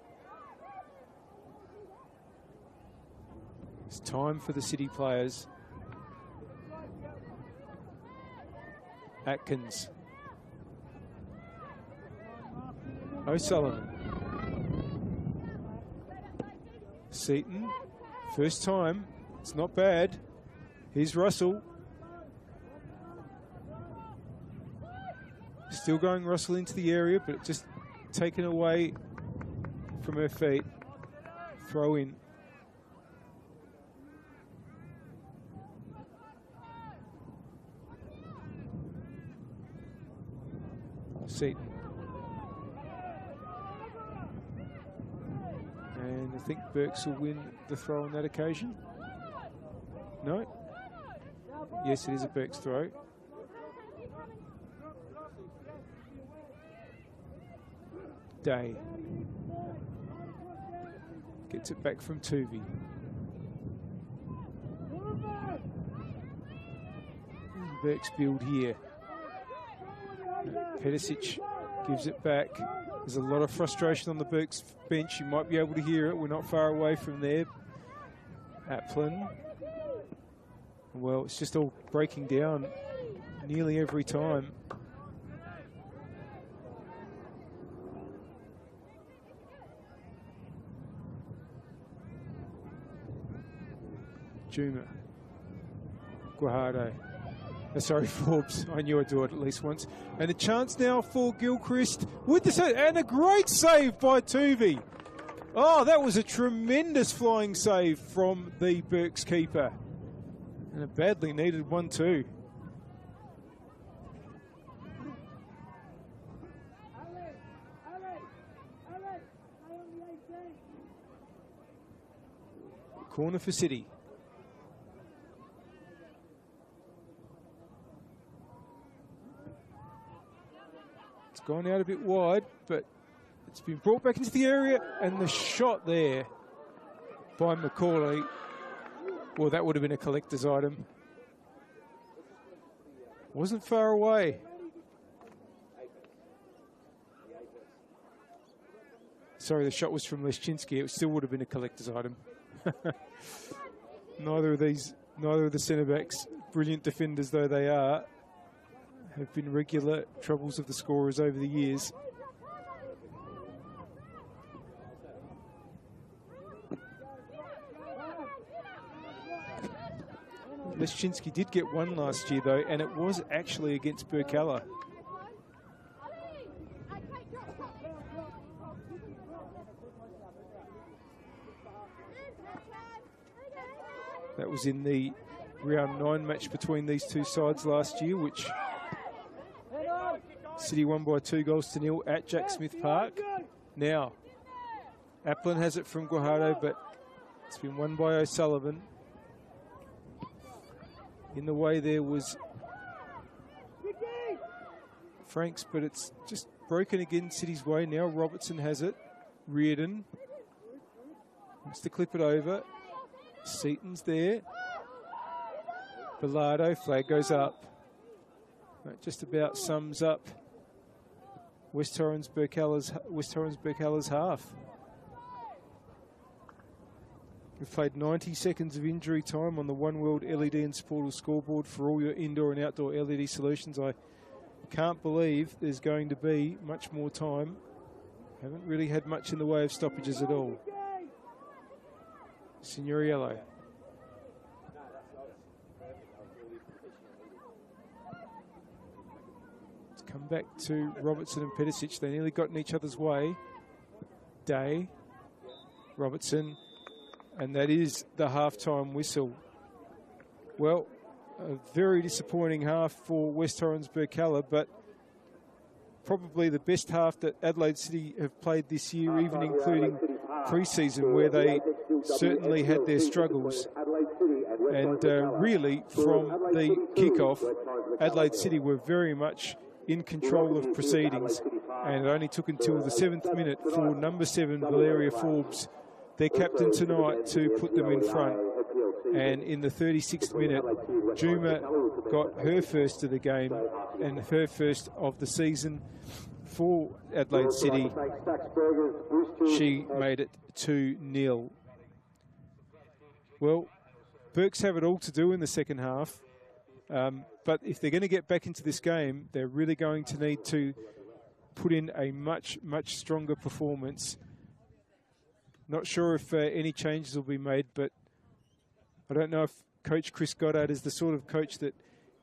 It's time for the City players. Atkins. O'Sullivan. Seaton. First time. It's not bad. Here's Russell. Still going Russell into the area, but just taken away from her feet. Throw in. Seaton. And I think Burks will win the throw on that occasion. No? Yes, it is a Burks throw. Day. Gets it back from Tuvey. Burks build here. Pedicic gives it back. There's a lot of frustration on the Burks bench. You might be able to hear it. We're not far away from there. Applin. Well, it's just all breaking down nearly every time. Juma. Guajardo. Sorry, Forbes. I knew I'd do it at least once. And a chance now for Gilchrist with the save. And a great save by Tuvey. Oh, that was a tremendous flying save from the Burks keeper. And a badly needed one too. Corner for City. Gone out a bit wide, but it's been brought back into the area, and the shot there by Macaulay, well, that would have been a collector's item. Wasn't far away. Sorry, the shot was from Leszczynski. It still would have been a collector's item. Neither of the centre-backs, brilliant defenders though they are, have been regular troubles of the scorers over the years. Leszczynski did get one last year though, and it was actually against Birkalla. That was in the round 9 match between these two sides last year, which City won by 2-0 at Jack Smith Park. Now, Applin has it from Guajardo, but it's been won by O'Sullivan. In the way there was Franks, but it's just broken again City's way. Now Robertson has it. Reardon wants to clip it over. Seaton's there. Bilardo, flag goes up. That just about sums up West Torrens Birkalla's half. We've played 90 seconds of injury time on the One World LED and Sportal scoreboard for all your indoor and outdoor LED solutions. I can't believe there's going to be much more time. Haven't really had much in the way of stoppages at all. Signoriello. Let's come back to Robertson and Pedicic. They nearly got in each other's way. Day, Robertson, and that is the halftime whistle. Well, a very disappointing half for West Torrens Birkalla, but probably the best half that Adelaide City have played this year, even including pre-season, where they certainly had their struggles. And really, from the kick-off, Adelaide City were very much in control of proceedings, and it only took until the 7th minute for number 7, Valeria Forbes, their captain tonight, to put them in front. And in the 36th minute, Juma got her first of the game and her first of the season for Adelaide City. She made it 2-0. Well, Burks have it all to do in the second half. But if they're going to get back into this game, they're really going to need to put in a much, much stronger performance. Not sure if any changes will be made, but I don't know if Coach Chris Goddard is the sort of coach that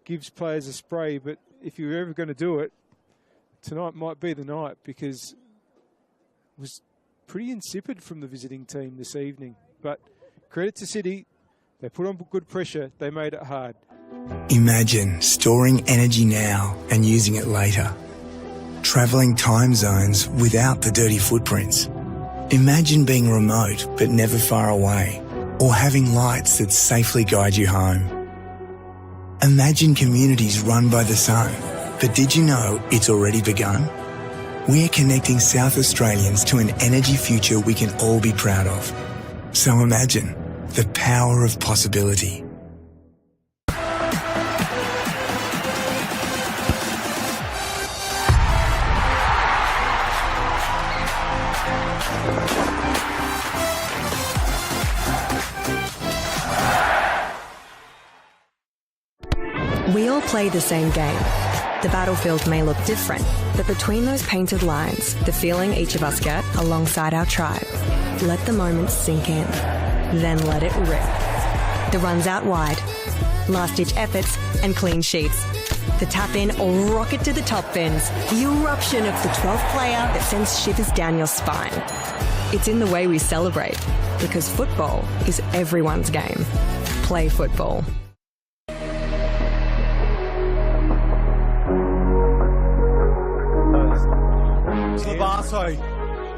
gives players a spray, but if you're ever going to do it, tonight might be the night, because it was pretty insipid from the visiting team this evening. But credit to City, they put on good pressure, they made it hard. Imagine storing energy now and using it later. Travelling time zones without the dirty footprints. Imagine being remote but never far away, or having lights that safely guide you home. Imagine communities run by the sun, but did you know it's already begun? We're connecting South Australians to an energy future we can all be proud of. So imagine the power of possibility. We all play the same game. The battlefield may look different, but between those painted lines, the feeling each of us get alongside our tribe. Let the moment sink in, then let it rip. The runs out wide, last-ditch efforts and clean sheets. The tap-in or rocket to the top bins. The eruption of the 12th player that sends shivers down your spine. It's in the way we celebrate, because football is everyone's game. Play football. Labarso,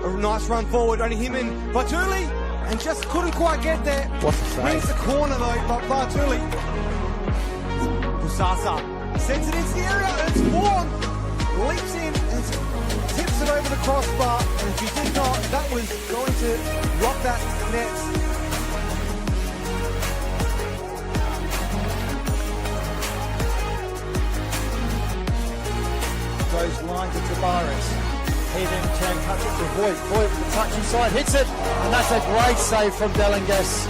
a nice run forward, only him and Bartuli, and just couldn't quite get there. Wins the corner though, but Bartuli. Busasa sends it into the area, and it's Vaughan. Leaps in and tips it over the crossbar, and if he did not, that was going to rock that net. Those lines to Tavares. He then can touch it to Voigt. Voigt with the touch inside, hits it, and that's a great save from Delinges.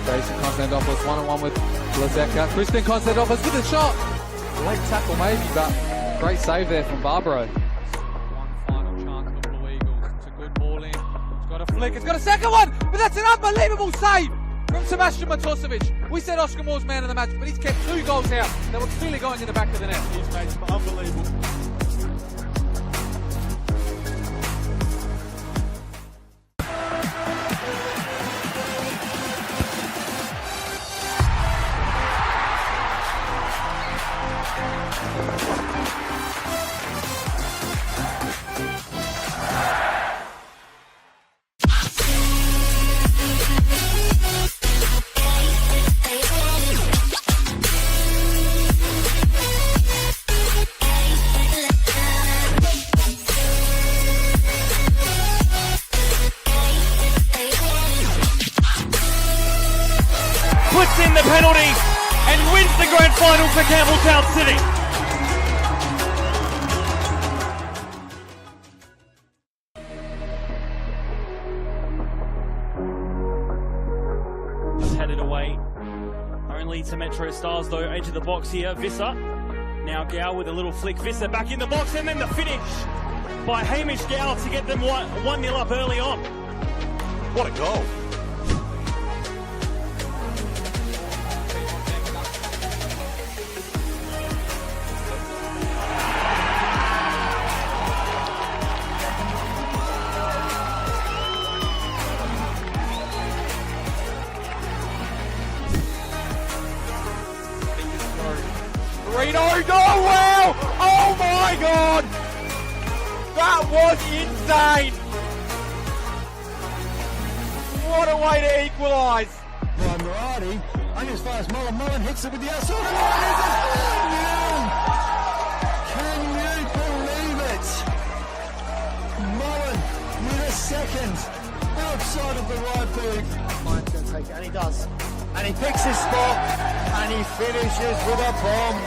Jason Constantopoulos one-on-one with Lazeka. Crispin Constantopoulos with a shot. Late tackle maybe, but great save there from Barbaro. One final chance for the Blue Eagles. It's a good ball in. It's got a flick. It's got a second one, but that's an unbelievable save from Sebastian Matosevic. We said Oscar Moore's man of the match, but he's kept 2 goals out that were clearly going in the back of the net. He's made some unbelievable. puts in the penalty and wins the grand final for Campbelltown City. Headed away only to Metro Stars though. Edge of the box here, Visser. Now Gow with a little flick, Visser back in the box, and then the finish by Hamish Gow to get them 1-0 up early on. What a goal. Reno, oh wow! Oh my god! That was insane! What a way to equalise! Brian Murati, only as far as Mullen. Mullen hits it with the outside of the line. Can you believe it? Mullen with a second outside of the right boot. Mine's going to take it, and he does. And he picks his spot, and he finishes with a bomb.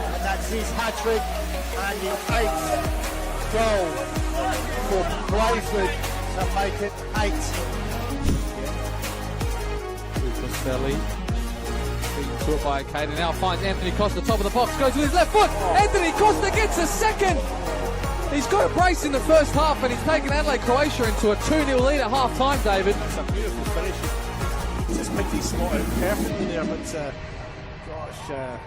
And that's his hat-trick, and the 8th goal for Brayford to make it 8. Belly. Being to it by Caden. Now finds Anthony Costa, top of the box, goes with his left foot. Anthony Costa gets a second. He's got a brace in the first half, and he's taken Adelaide Croatia into a 2-0 lead at half time, David. It's a beautiful finish. Just picked his slot out perfectly there, but gosh,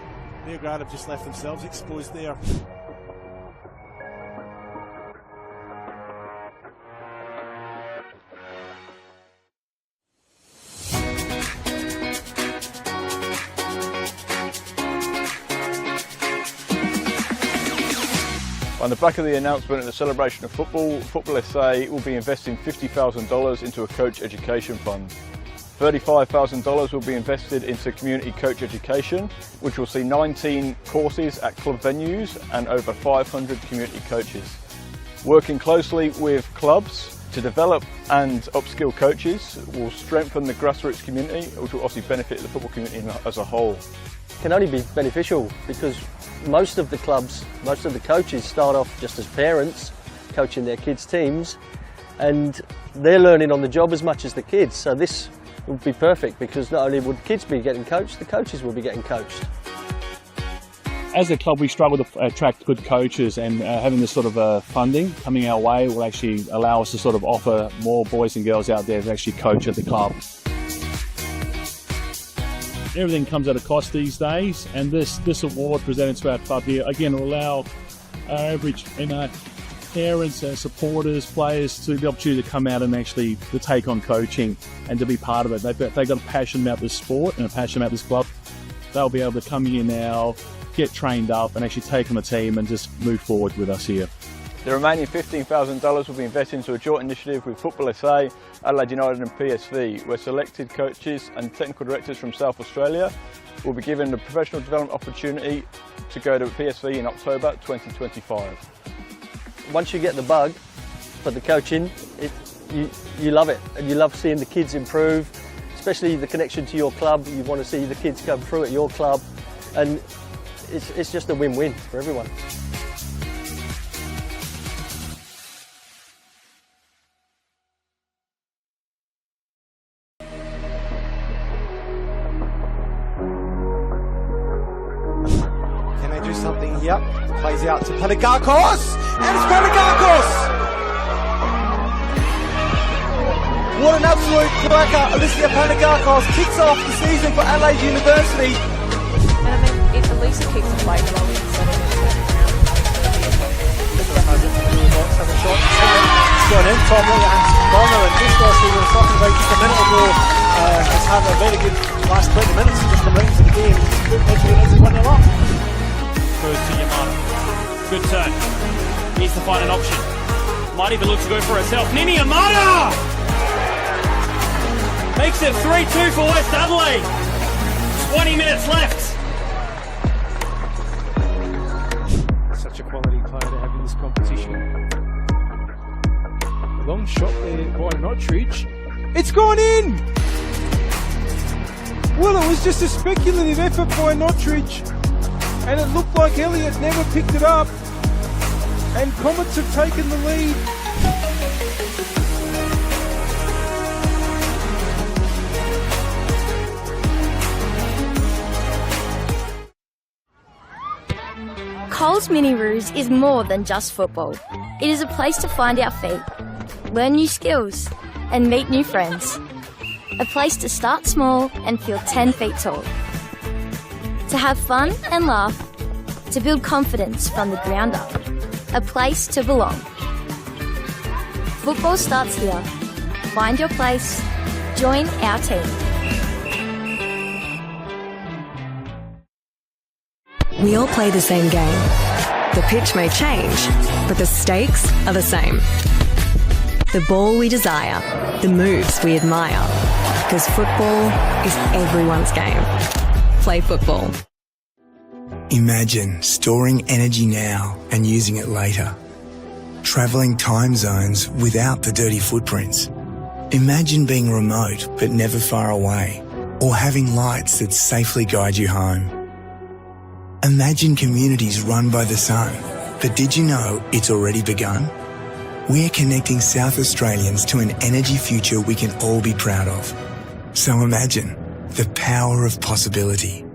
Neograd have just left themselves exposed there. On the back of the announcement of the celebration of football, NPLSA will be investing $50,000 into a coach education fund. $35,000 will be invested into community coach education, which will see 19 courses at club venues and over 500 community coaches. Working closely with clubs to develop and upskill coaches will strengthen the grassroots community, which will obviously benefit the football community as a whole. It can only be beneficial because most of the clubs, most of the coaches start off just as parents coaching their kids' teams, and they're learning on the job as much as the kids. So this would be perfect because not only would kids be getting coached, the coaches will be getting coached. As a club, we struggle to attract good coaches, and having this sort of funding coming our way will actually allow us to sort of offer more boys and girls out there to actually coach at the club. Everything comes at a cost these days, and this award presented to our club here again will allow our average parents, supporters, players to the opportunity to come out and actually to take on coaching and to be part of it. They've got a passion about this sport and a passion about this club. They'll be able to come here now, get trained up, and actually take on the team and just move forward with us here. The remaining $15,000 will be invested into a joint initiative with NPLSA, Adelaide United and PSV, where selected coaches and technical directors from South Australia will be given the professional development opportunity to go to PSV in October 2025. Once you get the bug for the coaching, you love it, and you love seeing the kids improve, especially the connection to your club. You want to see the kids come through at your club, and it's just a win-win for everyone. Something here, plays out to Panagakos, and it's Panagakos! What an absolute cracker! Alicia Panagakos kicks off the season for Adelaide University. And I mean, if Alicia keeps the play rolling instead of turning around, has it in the box, has a shot, it's gone in, Tom and Bonner, and just as we were talking about just a minute ago, has had a very good last 20 minutes and just come right into the game. It's 1-0 up. Goes to Yamada. Good turn. Needs to find an option. Might even look to go for herself. Nini Yamada! Makes it 3-2 for West Adelaide. 20 minutes left. Such a quality player to have in this competition. A long shot there by Notridge. It's gone in! Well, it was just a speculative effort by Nottridge, and it looked like Elliott never picked it up, and Comets have taken the lead. Coles Mini Roos is more than just football. It is a place to find our feet, learn new skills, and meet new friends. A place to start small and feel 10 feet tall. To have fun and laugh, to build confidence from the ground up. A place to belong. Football starts here. Find your place. Join our team. We all play the same game. The pitch may change, but the stakes are the same. The ball we desire, the moves we admire. Because football is everyone's game. Play football. Imagine storing energy now and using it later. Travelling time zones without the dirty footprints. Imagine being remote but never far away. Or having lights that safely guide you home. Imagine communities run by the sun. But did you know it's already begun? We're connecting South Australians to an energy future we can all be proud of. So imagine the power of possibility.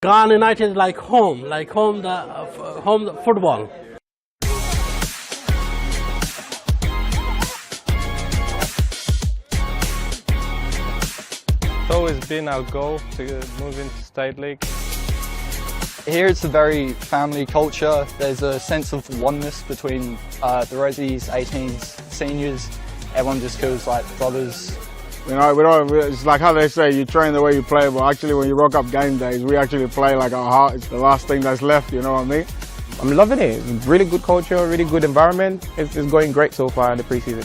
Ghana United is like home the football. It's always been our goal to move into State League. Here it's a very family culture. There's a sense of oneness between the Resies, 18s, seniors. Everyone just feels like brothers. You know, it's like how they say, you train the way you play, but actually when you rock up game days, we actually play like our heart is the last thing that's left, you know what I mean? I'm loving it. Really good culture, really good environment. It's going great so far in the preseason.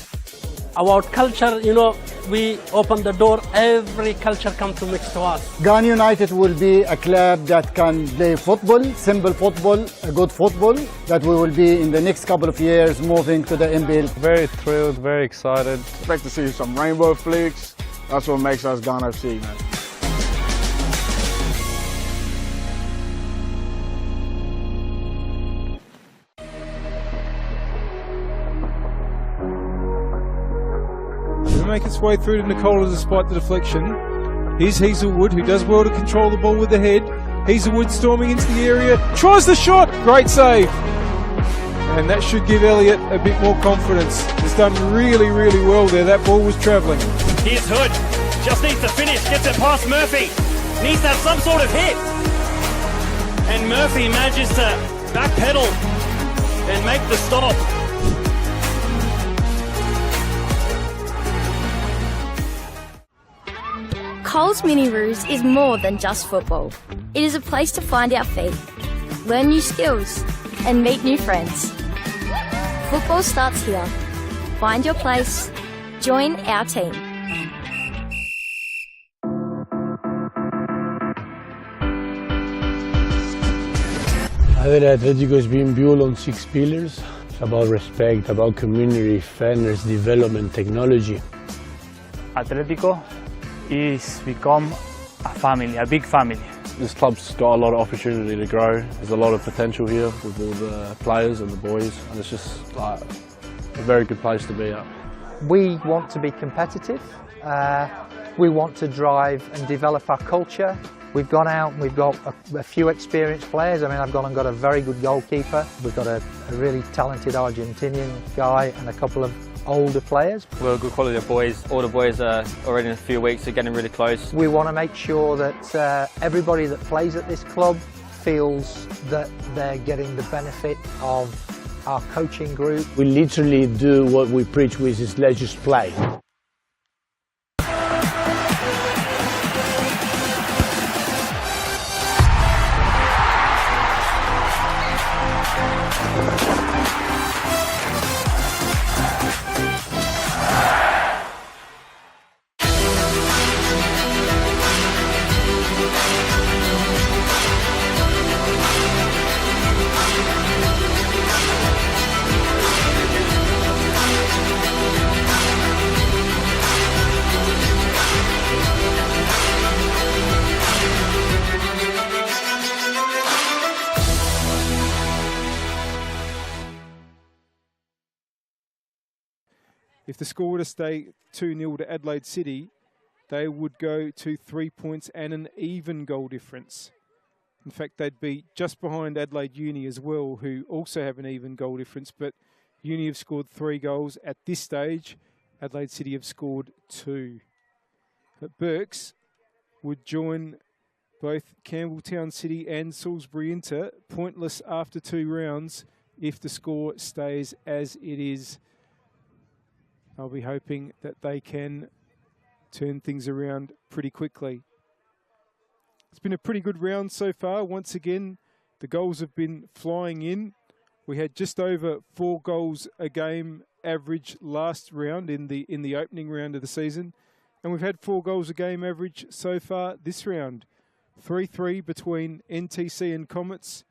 About culture, you know, we open the door, every culture comes to mix to us. Ghana United will be a club that can play football, simple football, a good football, that we will be in the next couple of years moving to the NPL. Very thrilled, very excited. Expect to see some rainbow flicks. That's what makes us Ghana FC, man. To make its way through to Nicola despite the deflection. Here's Hazelwood, who does well to control the ball with the head. Hazelwood storming into the area, tries the shot, great save. And that should give Elliott a bit more confidence. He's done really, really well there. That ball was travelling. Here's Hood, just needs to finish, gets it past Murphy. Needs to have some sort of hit. And Murphy manages to backpedal and make the stop. Coles Mini Roos is more than just football. It is a place to find our feet, learn new skills, and meet new friends. Football starts here. Find your place. Join our team. Adelaide Atletico is being built on 6 pillars. It's about respect, about community, fairness, development, technology. Atletico is become a family, a big family. This club's got a lot of opportunity to grow. There's a lot of potential here with all the players and the boys, and it's just like a very good place to be at. We want to be competitive. We want to drive and develop our culture. We've gone out and we've got a few experienced players. I mean, I've gone and got a very good goalkeeper. We've got a really talented Argentinian guy and a couple of older players. We're a good quality of boys. All the boys are already in a few weeks, are getting really close. We want to make sure that everybody that plays at this club feels that they're getting the benefit of our coaching group. We literally do what we preach, which is let's just play. If the score were to stay 2-0 to Adelaide City, they would go to 3 points and an even goal difference. In fact, they'd be just behind Adelaide Uni as well, who also have an even goal difference, but Uni have scored 3 goals. At this stage, Adelaide City have scored 2. But Burks would join both Campbelltown City and Salisbury Inter pointless after 2 rounds if the score stays as it is. I'll be hoping that they can turn things around pretty quickly. It's been a pretty good round so far. Once again, the goals have been flying in. We had just over 4 goals a game average last round in the opening round of the season. And we've had 4 goals a game average so far this round. 3-3 between NTC and Comets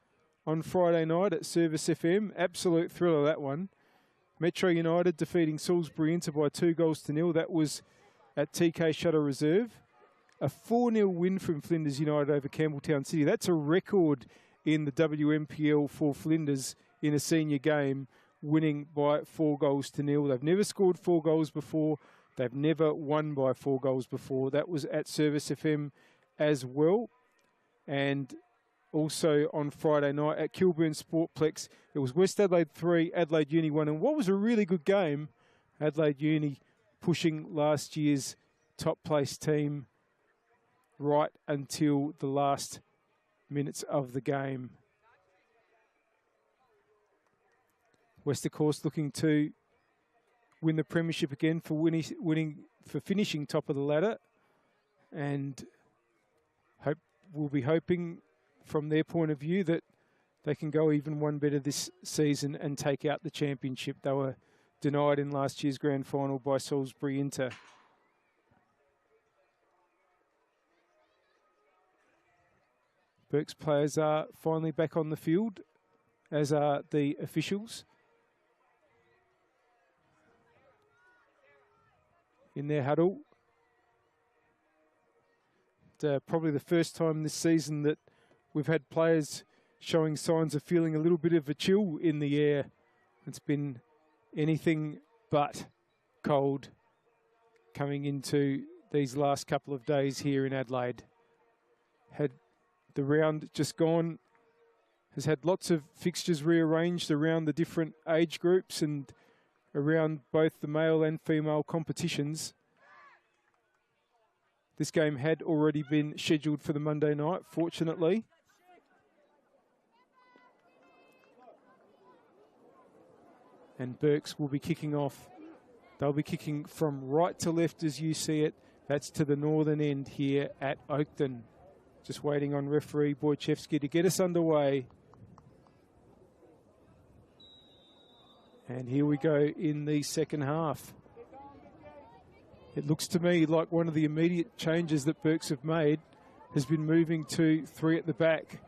on Friday night at Service FM. Absolute thriller, that one. Metro United defeating Salisbury Inter by 2-0. That was at TK Shutter Reserve. A 4-0 win from Flinders United over Campbelltown City. That's a record in the WMPL for Flinders in a senior game, winning by 4-0. They've never scored 4 goals before. They've never won by 4 goals before. That was at Service FM as well. And also on Friday night at Kilburn Sportplex, it was West Adelaide 3, Adelaide Uni 1. And what was a really good game, Adelaide Uni pushing last year's top place team right until the last minutes of the game. West, of course, looking to win the premiership again for finishing top of the ladder, and we'll be hoping from their point of view that they can go even one better this season and take out the championship. They were denied in last year's grand final by Salisbury Inter. Burke's players are finally back on the field, as are the officials in their huddle. Probably the first time this season that we've had players showing signs of feeling a little bit of a chill in the air. It's been anything but cold coming into these last couple of days here in Adelaide. Had the round just gone, has had lots of fixtures rearranged around the different age groups and around both the male and female competitions. This game had already been scheduled for the Monday night, fortunately. And Burks will be kicking off. They'll be kicking from right to left as you see it. That's to the northern end here at Oakton. Just waiting on referee Wojciechowski to get us underway. And here we go in the second half. It looks to me like one of the immediate changes that Burks have made has been moving to 3 at the back.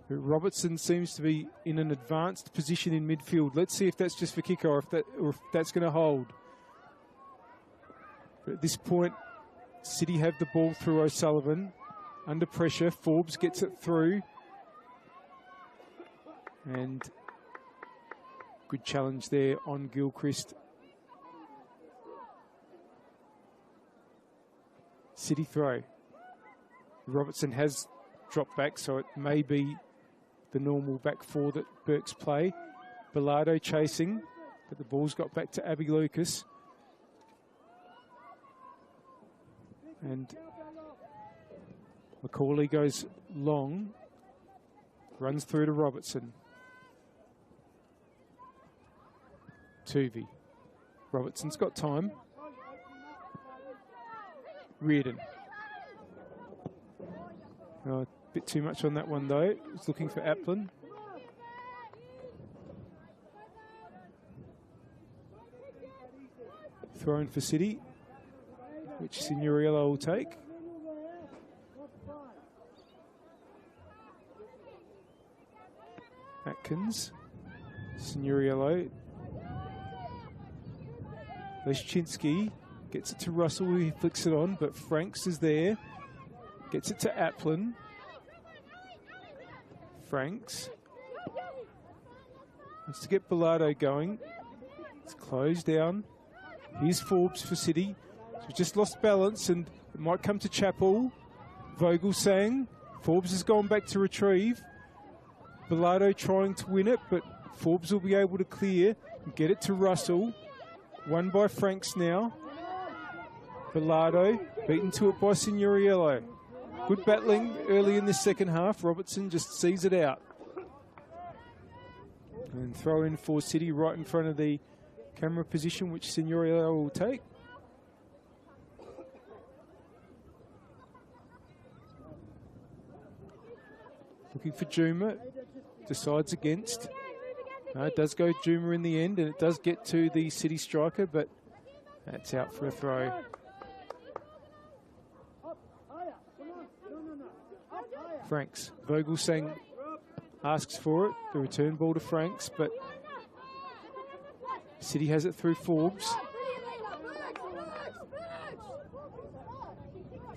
Robertson seems to be in an advanced position in midfield. Let's see if that's just for kicker or if that's going to hold. But at this point, City have the ball through O'Sullivan. Under pressure, Forbes gets it through. And good challenge there on Gilchrist. City throw. Robertson has dropped back, so it may be the normal back 4 that Burks play. Bilardo chasing, but the ball's got back to Abby Lucas. And Macaulay goes long, runs through to Robertson. Tuvey. Robertson's got time. Reardon. Oh, a bit too much on that one though. He's looking for Applin. Thrown for City, which Signoriello will take. Atkins. Signoriello. Leschinski gets it to Russell, he flicks it on, but Franks is there. Gets it to Applin. Franks. Wants to get Bilardo going. It's closed down. Here's Forbes for City. So just lost balance and it might come to Chappell. Vogelsang. Forbes has gone back to retrieve. Bilardo trying to win it, but Forbes will be able to clear and get it to Russell. Won by Franks now. Bilardo beaten to it by Signoriello. Good battling early in the second half. Robertson just sees it out. And throw in for City right in front of the camera position, which Signoriello will take. Looking for Juma. Decides against. It does go Juma in the end, and it does get to the City striker, but that's out for a throw. Franks. Vogelsang asks for it. The return ball to Franks, but City has it through Forbes.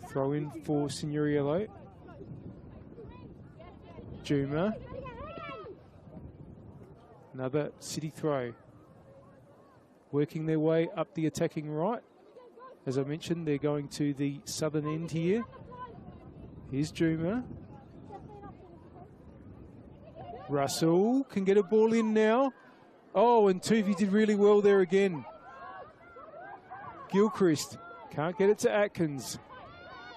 Throw in for Signoriello. Juma. Another City throw. Working their way up the attacking right. As I mentioned, they're going to the southern end here. Here's Juma. Russell can get a ball in now. Oh, and Tuvey did really well there again. Gilchrist can't get it to Atkins.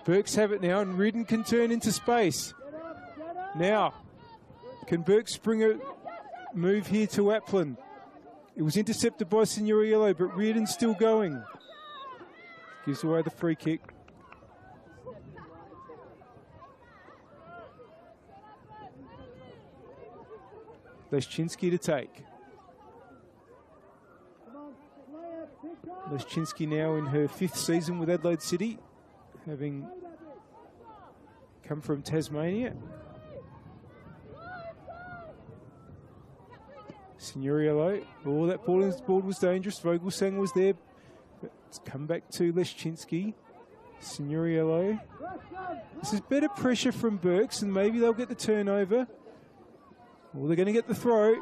Burks have it now, and Reardon can turn into space. Now, can Burks bring a move here to Applin? It was intercepted by Signoriello, but Reardon's still going. Gives away the free kick. Leszczynski to take. Leszczynski now in her 5th season with Adelaide City, having come from Tasmania. Signoriello. Oh, that ball was dangerous. Vogelsang was there. It's come back to Leszczynski. Signoriello. This is better pressure from Burks, and maybe they'll get the turnover. Well, they're going to get the throw.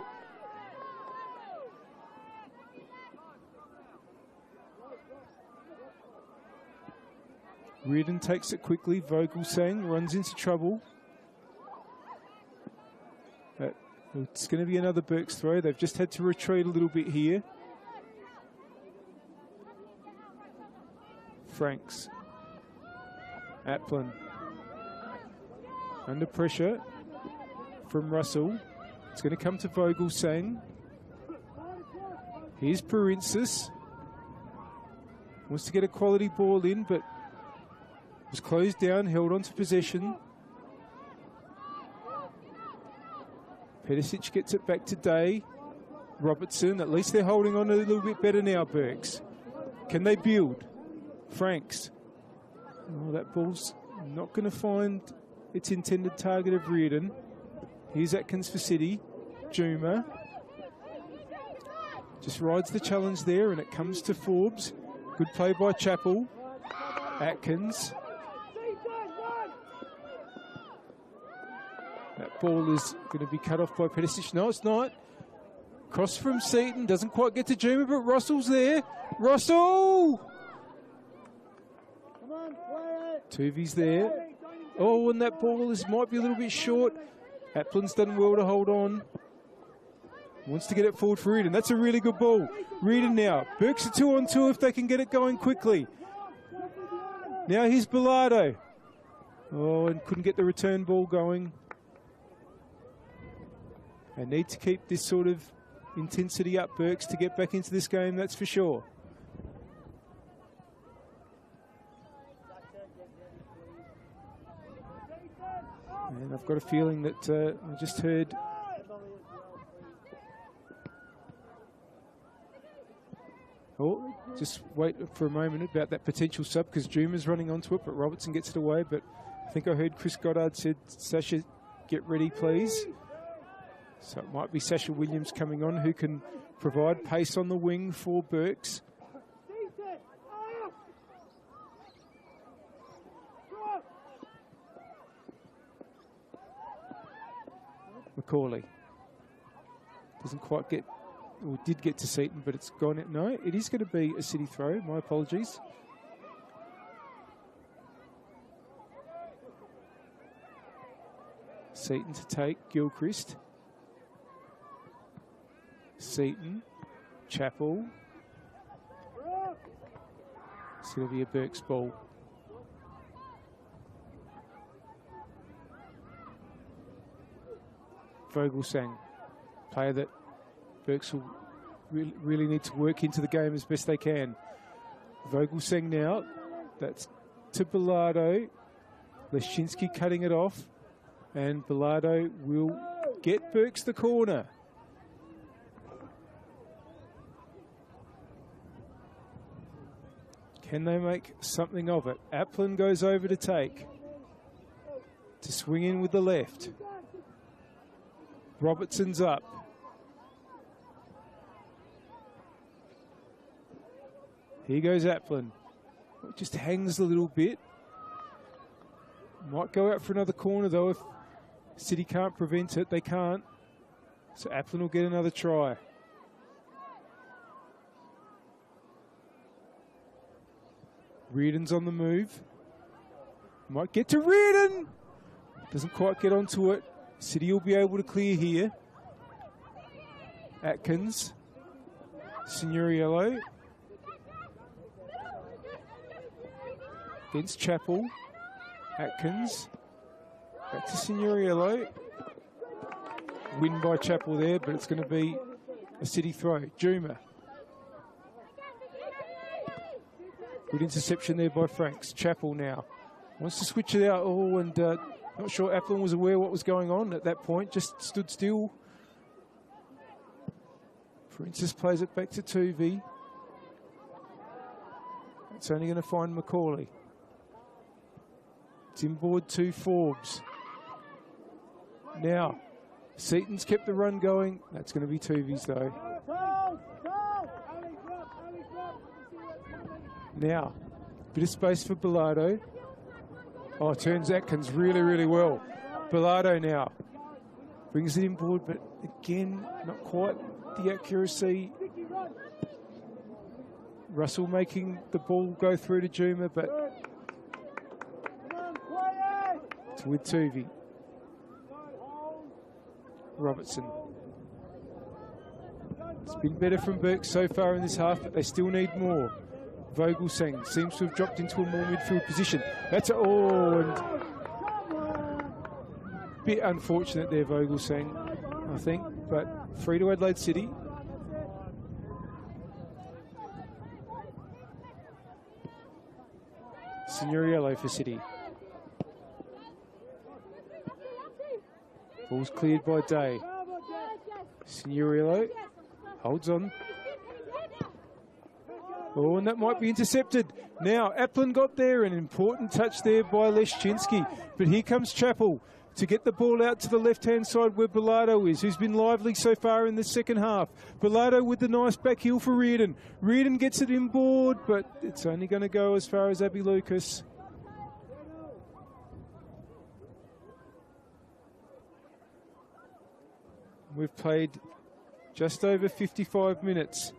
Reardon takes it quickly. Vogelsang runs into trouble. It's going to be another Burks throw. They've just had to retreat a little bit here. Franks. Applin. Under pressure from Russell. It's going to come to Vogelsang. Here's Perinsis. Wants to get a quality ball in, but was closed down, held on to possession. Pedicic gets it back to Day. Robertson, at least they're holding on a little bit better now, Burks. Can they build? Franks. Oh, that ball's not going to find its intended target of Reardon. Here's Atkins for City. Juma. Just rides the challenge there, and it comes to Forbes. Good play by Chappell. Atkins. That ball is going to be cut off by Pedicic. No, it's not. Cross from Seaton. Doesn't quite get to Juma, but Russell's there. Russell! Tuvey's there. Oh, and that ball might be a little bit short. Applin's done well to hold on. Wants to get it forward for Reardon. That's a really good ball. Reardon now. Burks are 2-on-2 if they can get it going quickly. Now here's Bilardo. Oh, and couldn't get the return ball going. They need to keep this sort of intensity up, Burks, to get back into this game, that's for sure. And I've got a feeling that I just heard just wait for a moment about that potential sub, because Juma's running onto it, but Robertson gets it away. But I think I heard Chris Goddard said, Sasha, get ready, please. So it might be Sasha Williams coming on, who can provide pace on the wing for Burks. Macaulay doesn't quite get or did get to Seaton, but it's gone. No, it is going to be a City throw. My apologies. Seaton to take, Gilchrist. Seaton, Chappell. It's going to be a Burke's ball. Vogelsang, player that Burks will really need to work into the game as best they can. Vogelsang now, that's to Bilardo. Leszczynski cutting it off, and Bilardo will get Burks the corner. Can they make something of it? Applin goes over to take. To swing in with the left. Robertson's up. Here goes Applin. It just hangs a little bit. Might go out for another corner though if City can't prevent it. They can't. So Applin will get another try. Reardon's on the move. Might get to Reardon. Doesn't quite get onto it. City will be able to clear here. Atkins. Signoriello. Against Chappell. Atkins. Back to Signoriello. Win by Chappell there, but it's going to be a City throw. Juma. Good interception there by Franks. Chappell now. Wants to switch it out. Oh, and not sure Applin was aware what was going on at that point. Just stood still. Francis plays it back to Tuvey. It's only going to find Macaulay. It's inboard to Forbes. Now, Seaton's kept the run going. That's going to be Tuvey's though. Now, bit of space for Bilardo. Oh, turns Atkins really well. Bilardo now brings it inboard, but again, not quite the accuracy. Russell making the ball go through to Juma, but it's with Tuvey. Robertson. It's been better from Burke so far in this half, but they still need more. Vogelsang seems to have dropped into a more midfield position. That's and bit unfortunate there, Vogelsang, I think, but free to Adelaide City. Signoriello for City. Ball's cleared by Day. Signoriello holds on. Oh, and that might be intercepted. Now, Applin got there, an important touch there by Leszczynski. But here comes Chappell to get the ball out to the left-hand side where Bilardo is, who's been lively so far in the second half. Bilardo with the nice back heel for Reardon. Reardon gets it inboard, but it's only going to go as far as Abby Lucas. We've played just over 55 minutes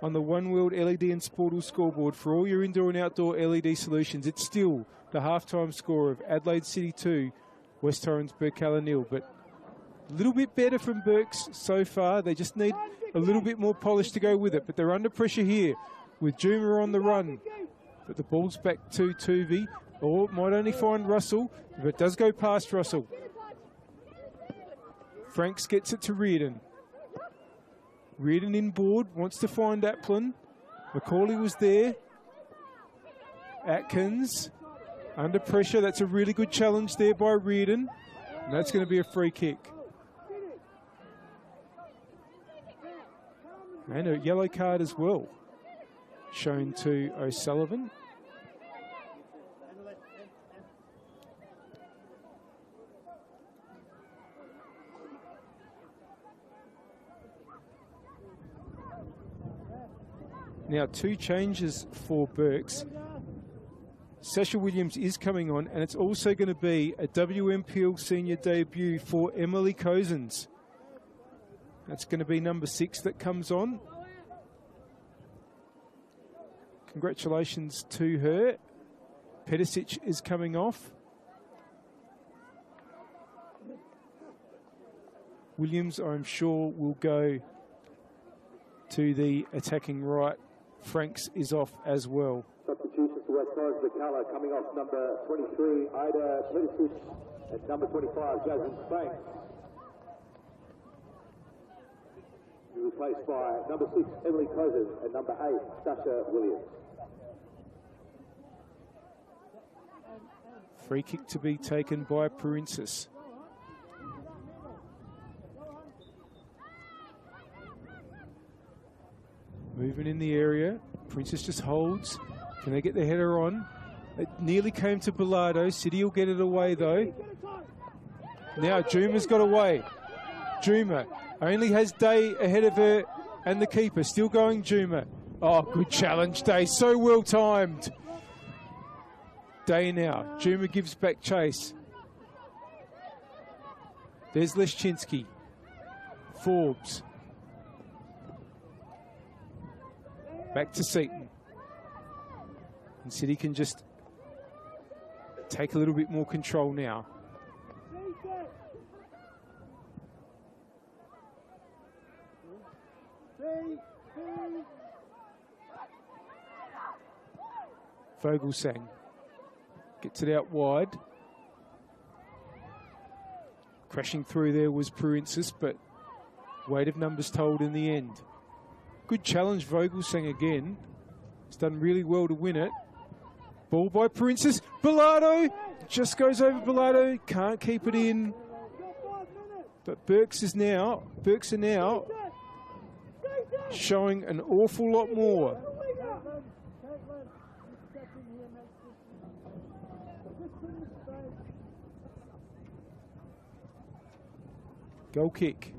on the One World LED and Sportal scoreboard for all your indoor and outdoor LED solutions. It's still the halftime score of Adelaide City 2, West Torrens Birkalla 0. But a little bit better from Burks so far. They just need a little bit more polish to go with it. But they're under pressure here with Juma on the run. But the ball's back to Tuvey. Or might only find Russell, but it does go past Russell. Franks gets it to Reardon. Reardon inboard, wants to find Applin. Macaulay was there. Atkins under pressure. That's a really good challenge there by Reardon. And that's going to be a free kick. And a yellow card as well, shown to O'Sullivan. Now, two changes for Burks. Sasha Williams is coming on, and it's also going to be a WMPL senior debut for Emily Cozens, That's going to be number 6 that comes on. Congratulations to her. Pedicic is coming off. Williams, I'm sure, will go to the attacking right. Franks is off as well. Substitutions to West Coast, Birkalla coming off number 23, Ida Pedicic, and number 25, Jasmine Franks. Replaced by number 6, Emily Cozen, and number 8, Sasha Williams. Free kick to be taken by Princess. Moving in the area. Princess just holds. Can they get their header on? It nearly came to Bilardo. City will get it away though. Now Juma's got away. Juma only has Day ahead of her and the keeper. Still going Juma. Oh, good challenge, Day. So well timed. Day now. Juma gives back chase. There's Leszczynski. Forbes. Back to Seaton. And City can just take a little bit more control now. Vogelsang gets it out wide. Crashing through there was Princess, but weight of numbers told in the end. Good challenge, Vogelsang again. He's done really well to win it. Ball by Princess. Bilardo just goes over Bilardo. Can't keep it in. But Burks are now showing an awful lot more. Goal kick.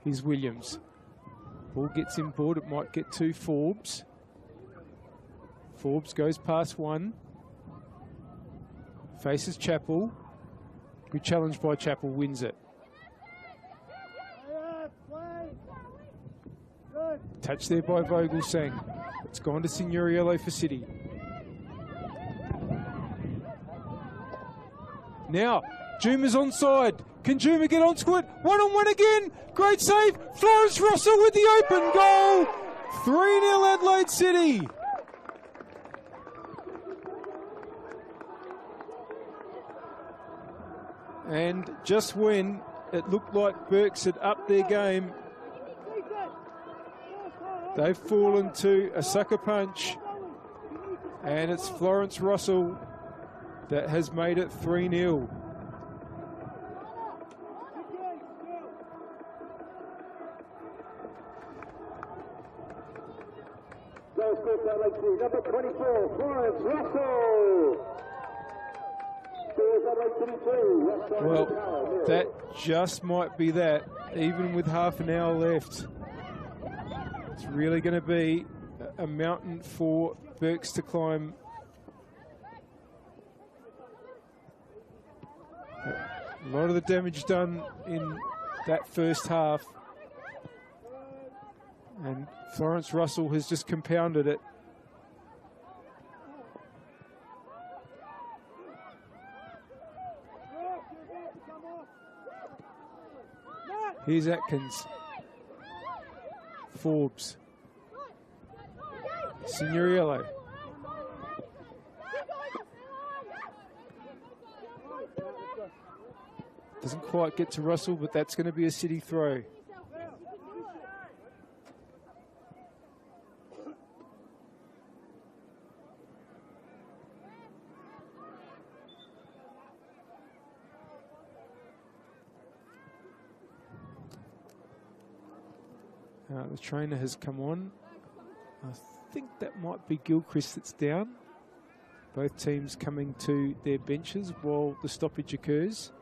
Here's Williams. Ball gets inboard. It might get to Forbes. Forbes goes past one. Faces Chappell. Good challenge by Chappell. Wins it. Touch there by Vogelsang. It's gone to Signoriello for City. Now, Juma's onside. Can Juma get onto it? 1-on-1 again. Great save. Florence Russell with the open goal. 3-0 Adelaide City. And just when it looked like Burks had upped their game, they've fallen to a sucker punch. And it's Florence Russell that has made it 3-0. Number 24, Florence Russell. Well, that just might be that, even with half an hour left. It's really going to be a mountain for Burks to climb. A lot of the damage done in that first half. And Florence Russell has just compounded it. Here's Atkins. Forbes. Signoriello. Doesn't quite get to Russell, but that's going to be a City throw. The trainer has come on. I think that might be Gilchrist that's down. Both teams coming to their benches while the stoppage occurs.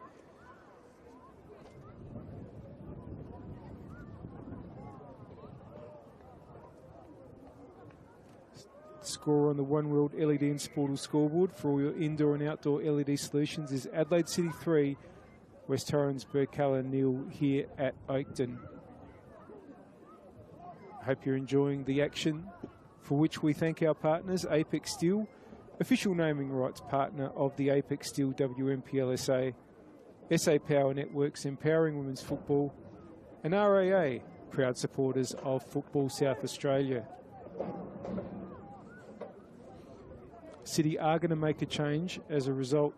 Score on the One World LED and Sportal scoreboard for all your indoor and outdoor LED solutions is Adelaide City 3, West Torrens, Birkalla, nil here at Oakton. Hope you're enjoying the action, for which we thank our partners, Apex Steel, official naming rights partner of the Apex Steel WNPLSA, SA Power Networks empowering women's football, and RAA, proud supporters of Football South Australia. City are going to make a change as a result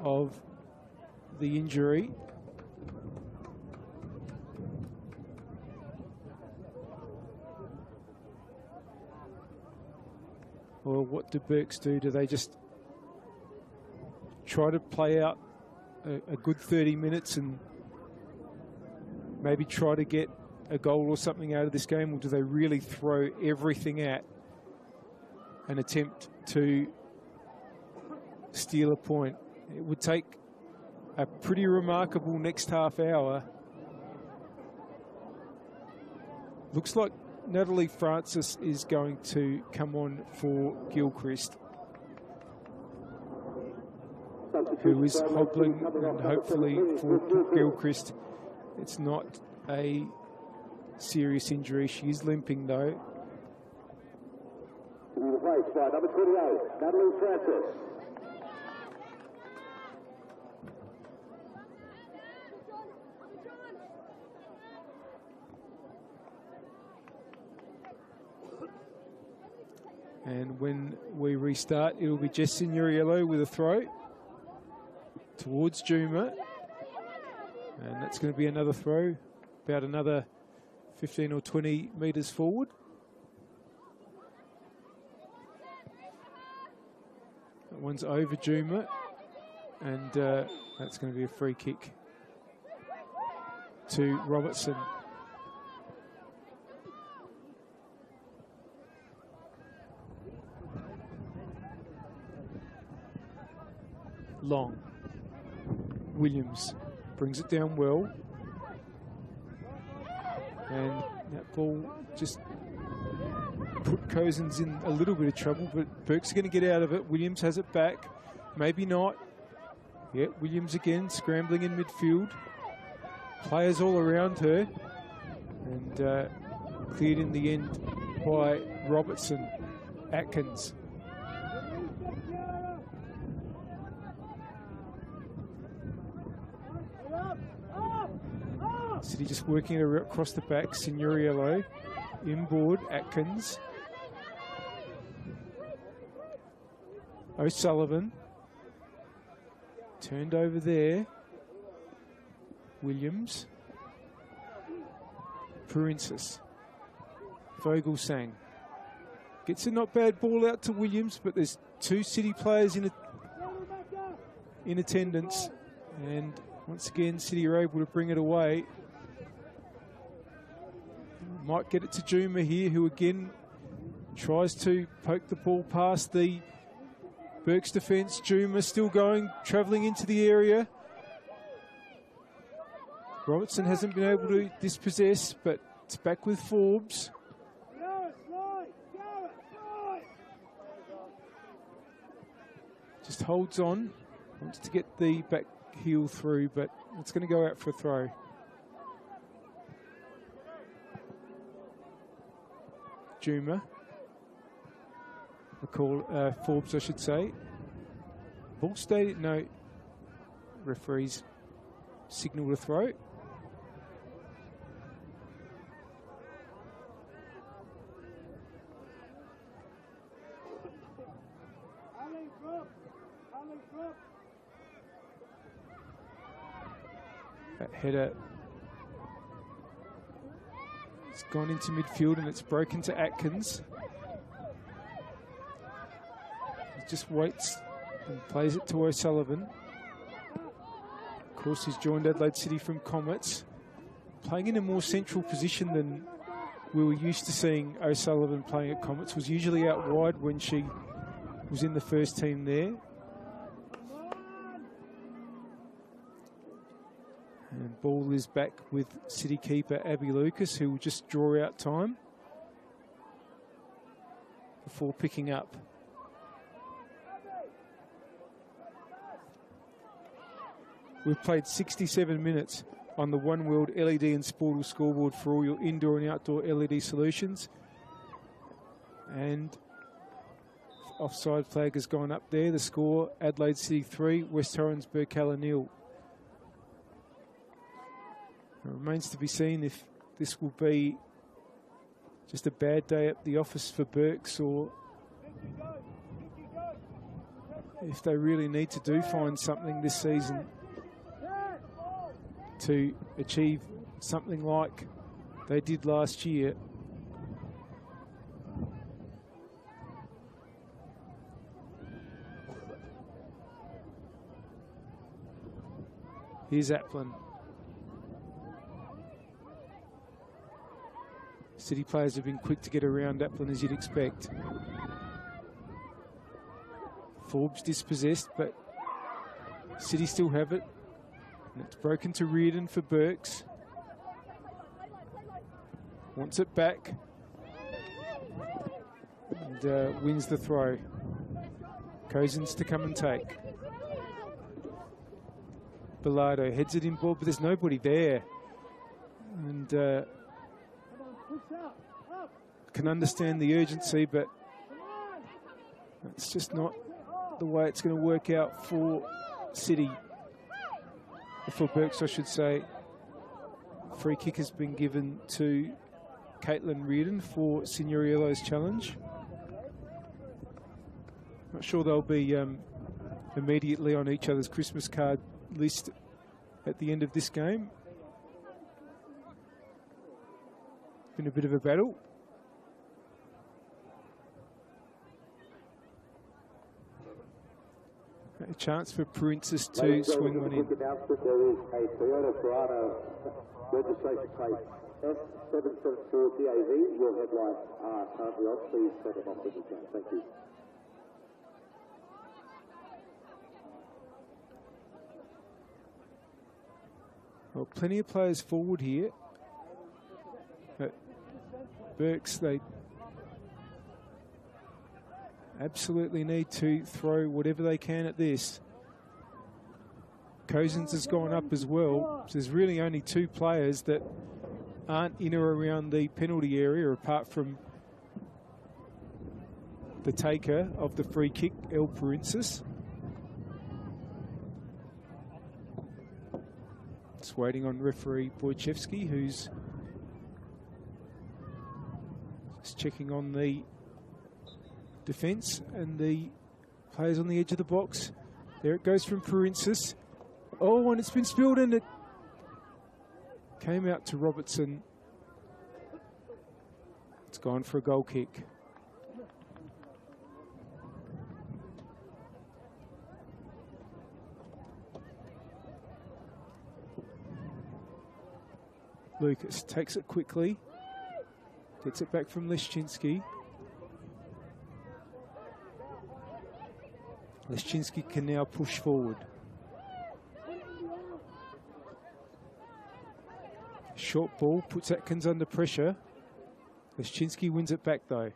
of the injury. Well, what do Berks do? Do they just try to play out a good 30 minutes and maybe try to get a goal or something out of this game? Or do they really throw everything at an attempt to steal a point? It would take a pretty remarkable next half hour. Looks like Natalie Francis is going to come on for Gilchrist, who is hobbling, and hopefully for Gilchrist it's not a serious injury. She is limping though. Replaced by number 28, Natalie Francis. And when we restart, it will be Jess Signoriello with a throw towards Juma. And that's going to be another throw, about another 15 or 20 metres forward. That one's over Juma, and that's going to be a free kick to Robertson. Long. Williams brings it down well. And that ball just put Cozens in a little bit of trouble, but Burke's going to get out of it. Williams has it back. Maybe not. Yeah, Williams again scrambling in midfield. Players all around her. And cleared in the end by Robertson. Atkins. City just working it across the back. Signoriello inboard. Atkins. O'Sullivan. Turned over there. Williams. Princess. Vogelsang. Gets a not bad ball out to Williams, but there's two City players in attendance. And once again, City are able to bring it away. Might get it to Juma here, who again tries to poke the ball past the Burke's defence. Juma still going, travelling into the area. Robertson hasn't been able to dispossess, but it's back with Forbes. Just holds on, wants to get the back heel through, but it's going to go out for a throw. Juma. Forbes, I should say. Ball stayed. No. Referees signal to throw. That header, it's gone into midfield and it's broken to Atkins. He just waits and plays it to O'Sullivan. Of course, he's joined Adelaide City from Comets, playing in a more central position than we were used to seeing O'Sullivan playing at Comets. Was usually out wide when she was in the first team there. And ball is back with City keeper Abby Lucas, who will just draw out time. before picking up. We've played 67 minutes on the One World LED and Sportal scoreboard for all your indoor and outdoor LED solutions. And offside flag has gone up there. The score, Adelaide City 3, West Torrens Birkalla 0. It remains to be seen if this will be just a bad day at the office for Birks, or if they really need to find something this season to achieve something like they did last year. Here's Applin. City players have been quick to get around Applin, as you'd expect. Forbes dispossessed, but City still have it. And it's broken to Reardon for Birks. Wants it back. And wins the throw. Cozens to come and take. Bilardo heads it in ball, but there's nobody there. And can understand the urgency, but it's just not the way it's going to work out for City. For Birks, I should say. Free kick has been given to Caitlin Reardon for Signorello's challenge. Not sure they'll be immediately on each other's Christmas card list at the end of this game. Been a bit of a battle. A chance for Princess to swing one in. There is a Toyota Corrado registration plate S774 DAV. Your headlights are currently on. Please turn them off when you can. Thank you. Well, plenty of players forward here. But Birks, they absolutely need to throw whatever they can at this. Cozens has gone up as well. So there's really only two players that aren't in or around the penalty area, apart from the taker of the free kick, El Princess. Just waiting on referee Wojciechowski, who's just checking on the defence and the players on the edge of the box. There it goes from Princess. Oh, and it's been spilled, and it came out to Robertson. It's gone for a goal kick. Lucas takes it quickly, gets it back from Leszczynski. Leszczynski can now push forward. Short ball puts Atkins under pressure. Leszczynski wins it back though.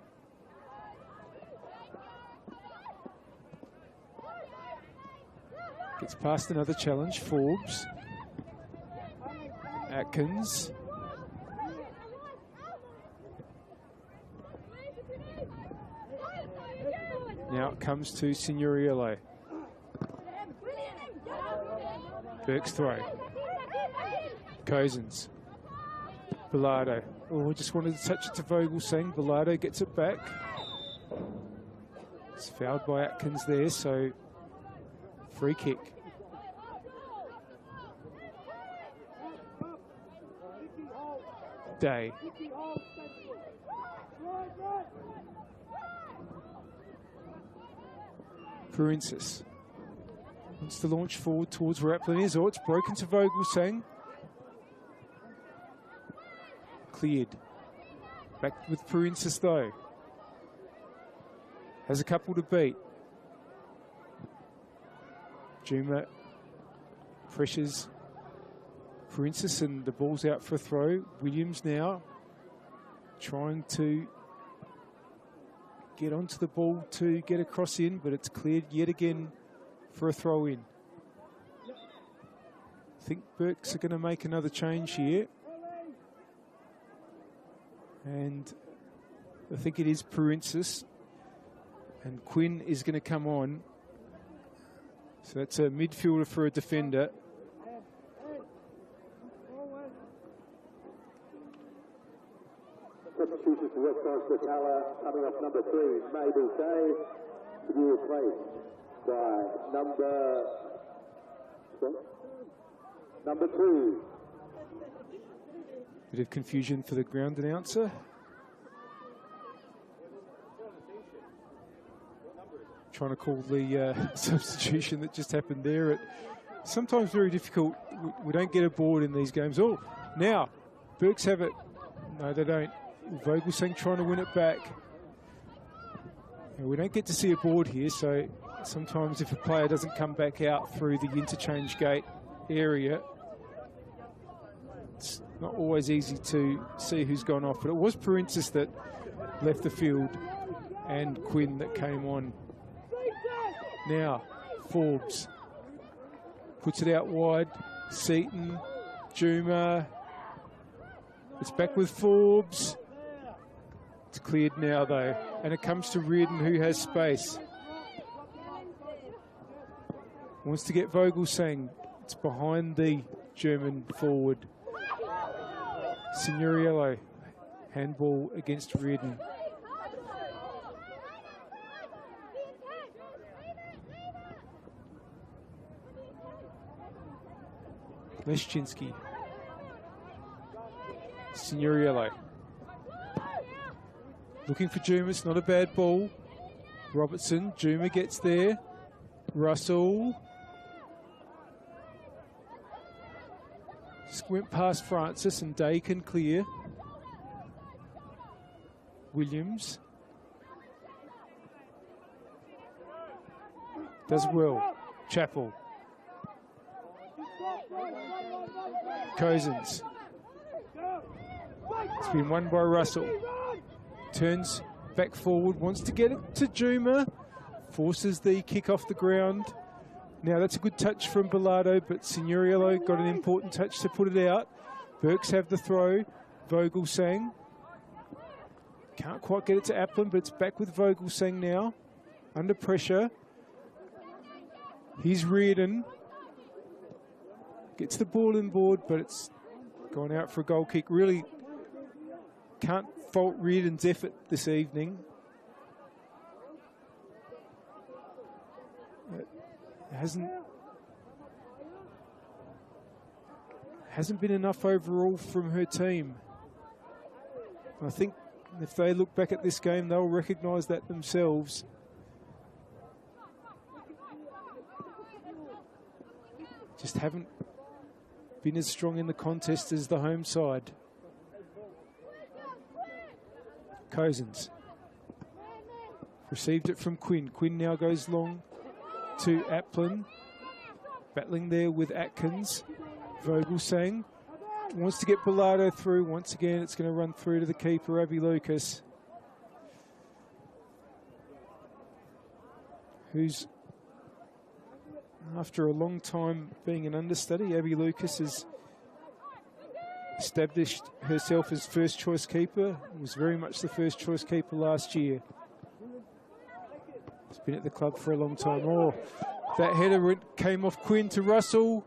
Gets past another challenge, Forbes. Atkins. Now it comes to Signorello. Birks throw. Cozens. Bilardo. Oh, just wanted to touch it to Vogelsang. Bilardo gets it back. It's fouled by Atkins there, so free kick. Day. Princess wants to launch forward towards where Applin is. Oh, it's broken to Vogelsang. Cleared. Back with Princess though. Has a couple to beat. Juma pressures Princess and the ball's out for a throw. Williams now trying to get onto the ball to get a cross in, but it's cleared yet again for a throw in. I think Birks are going to make another change here. And I think it is Perinsis. And Quinn is going to come on. So that's a midfielder for a defender. Substitution for West Coast Birkalla, coming off number 3, Mabel Day, to be replaced by number 2. Bit of confusion for the ground announcer. Trying to call the substitution that just happened there. Sometimes very difficult. We don't get a board in these games. Oh, now Birks have it. No, they don't. Vogelsang trying to win it back. And we don't get to see a board here, so sometimes if a player doesn't come back out through the interchange gate area, it's not always easy to see who's gone off. But it was Perinsis that left the field and Quinn that came on. Now, Forbes puts it out wide. Seaton, Juma. It's back with Forbes. It's cleared now, though. And it comes to Reardon, who has space. Wants to get Vogelsang. It's behind the German forward. Signoriello. Handball against Reardon. Leszczynski. Signoriello. Looking for Juma, it's not a bad ball. Robertson, Juma gets there. Russell. Just went past Francis and Day can clear. Williams. Does well. Chappell. Cousins. It's been won by Russell. Turns back forward, wants to get it to Juma. Forces the kick off the ground. Now that's a good touch from Bilardo, but Signoriello got an important touch to put it out. Birks have the throw. Vogelsang. Can't quite get it to Applin, but it's back with Vogelsang now. Under pressure. Here's Reardon. Gets the ball in board, but it's gone out for a goal kick. Really can't fault Reardon's effort this evening. It hasn't been enough overall from her team. I think if they look back at this game, they'll recognise that themselves. Just haven't been as strong in the contest as the home side. Cousins received it from Quinn. Quinn now goes long to Applin. Battling there with Atkins. Vogelsang wants to get Bilardo through. Once again, it's going to run through to the keeper, Abby Lucas, who's, after a long time being an understudy, Abby Lucas has established herself as first choice keeper. Was very much the first choice keeper last year. She's been at the club for a long time. Oh, that header came off Quinn to Russell.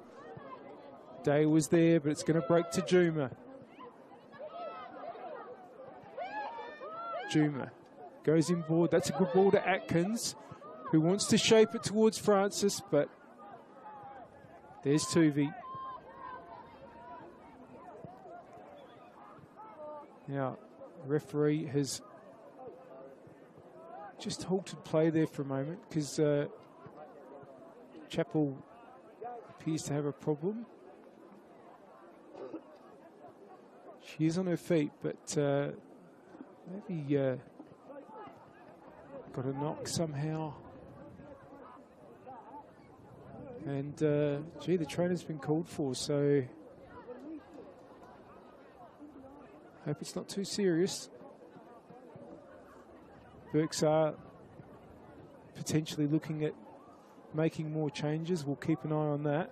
Day was there, but it's going to break to Juma. Juma goes in board. That's a good ball to Atkins, who wants to shape it towards Francis, but there's Tuvey. Now, the referee has just halted play there for a moment because Chappell appears to have a problem. She is on her feet, but maybe got a knock somehow. And, gee, the trainer's been called for, so hope it's not too serious. Birks are potentially looking at making more changes. We'll keep an eye on that.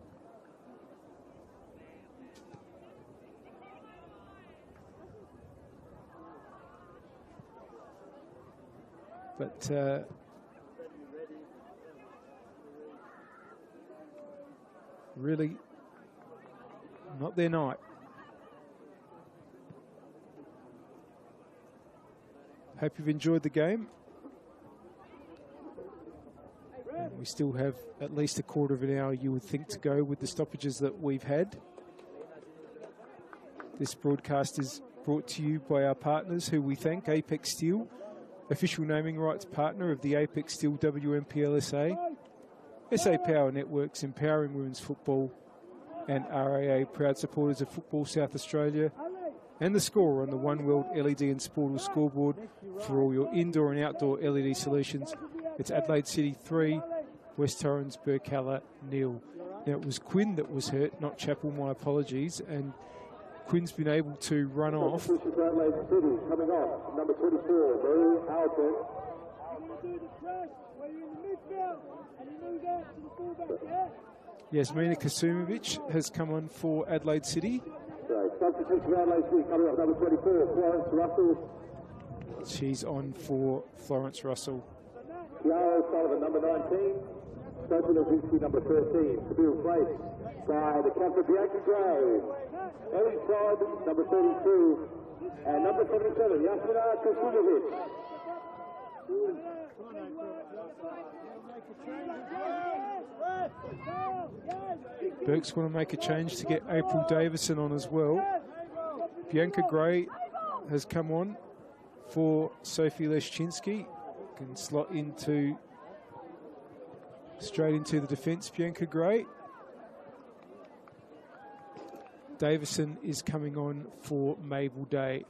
But really not their night. Hope you've enjoyed the game. And we still have at least a quarter of an hour, you would think, to go with the stoppages that we've had. This broadcast is brought to you by our partners, who we thank: Apex Steel, official naming rights partner of the Apex Steel WNPLSA, SA Power Networks, empowering women's football, and RAA, proud supporters of Football South Australia, and The Score on the One World LED and Sportal scoreboard for all your indoor and outdoor LED solutions. It's Adelaide City 3, West Torrens, Birkalla 0. Now, it was Quinn that was hurt, not Chapel, my apologies, and Quinn's been able to run off. Adelaide City coming off, number 24, Mary Alton. Yasmina Kasumovic has come on for Adelaide City. Substitute for Adelaide City coming off, number 24, Florence Russell. She's on for Florence Russell. Kiara Sullivan, number 19. Sophie Levinsky, number 13, to be replaced by the captain Bianca Gray. Ellie Todd, number 32, and number 77, Yasmina Kasumovic. Burks want to make a change to get April Davison on as well. Bianca Gray has come on for Sophie Leszczynski. Can slot into straight into the defence, Bianca Gray. Davison is coming on for Mabel Day.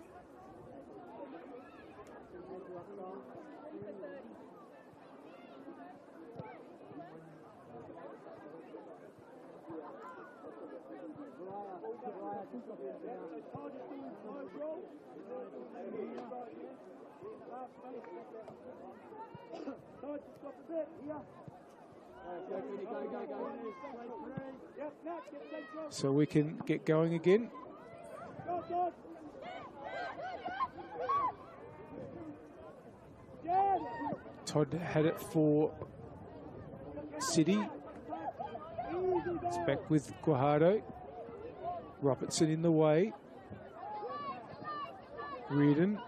So we can get going again. Todd had it for City. It's back with Guajardo. Robertson in the way. Reardon,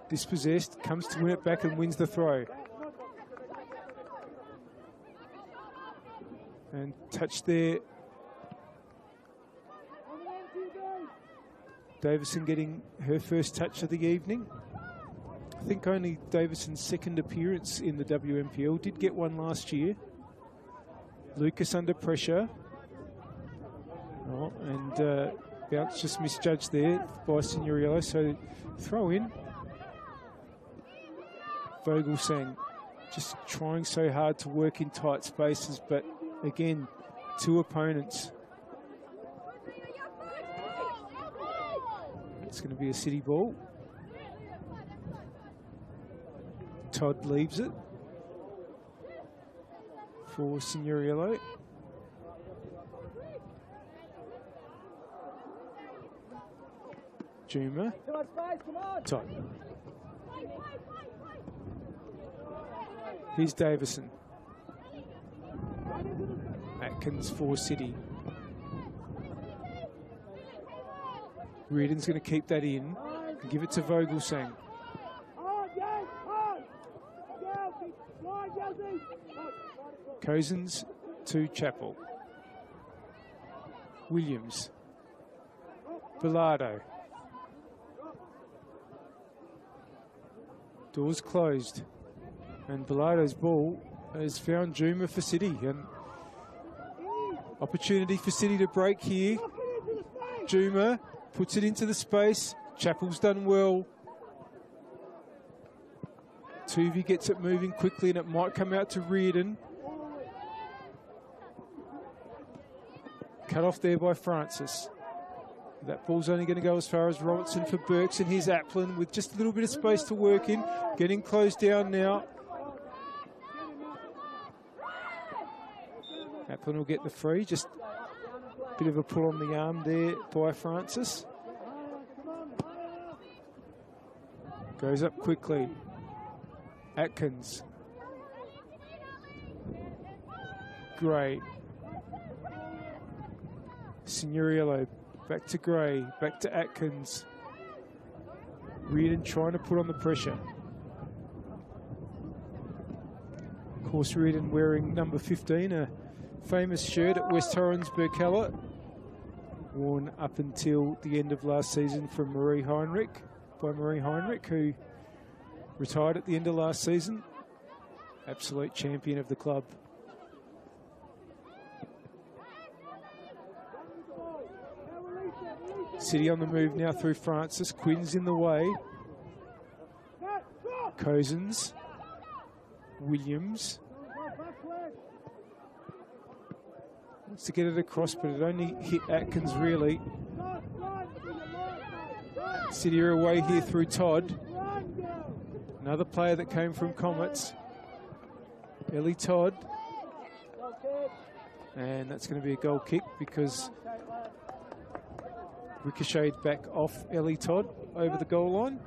dispossessed, comes to win it back and wins the throw. And touch there. Davison getting her first touch of the evening. I think only Davison's second appearance in the WNPL. Did get one last year. Lucas under pressure. Oh, and bounce just misjudged there by Signorillo, so throw in. Vogelsang just trying so hard to work in tight spaces, but again, two opponents. It's going to be a City ball. Todd leaves it for Signorillo. Juma. Todd. Here's Davison. Atkins for City. Reardon's going to keep that in and give it to Vogelsang. Cozens to Chapel. Williams. Bilardo. Doors closed. And Bilardo's ball has found Juma for City. And opportunity for City to break here. Juma puts it into the space. Chapel's done well. Tuvey gets it moving quickly and it might come out to Reardon. Cut off there by Francis. That ball's only going to go as far as Robertson for Burks, and here's Applin with just a little bit of space to work in, getting closed down now. Applin will get the free, just a bit of a pull on the arm there by Francis. Goes up quickly. Atkins. Gray. Signoriello. Back to Gray, back to Atkins. Reardon trying to put on the pressure. Of course, Reardon wearing number 15, a famous shirt at West Torrens, Birkalla, worn up until the end of last season from Marie Heinrich, who retired at the end of last season. Absolute champion of the club. City on the move now through Francis. Quinn's in the way. Cozens. Williams. Wants to get it across, but it only hit Atkins really. City are away here through Todd. Another player that came from Comets. Ellie Todd. And that's going to be a goal kick because ricocheted back off Ellie Todd over the goal line.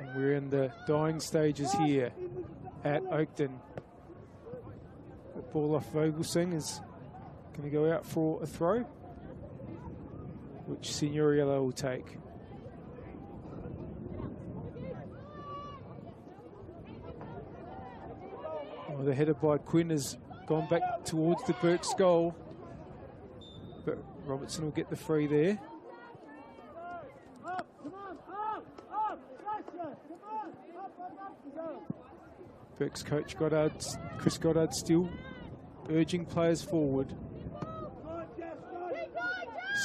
And we're in the dying stages here at Oakton. The ball off Vogelsang is going to go out for a throw, which Signoriello will take. Oh, the header by Quinn has gone back towards the Burks goal, but Robertson will get the free there. Burks coach Chris Goddard still urging players forward.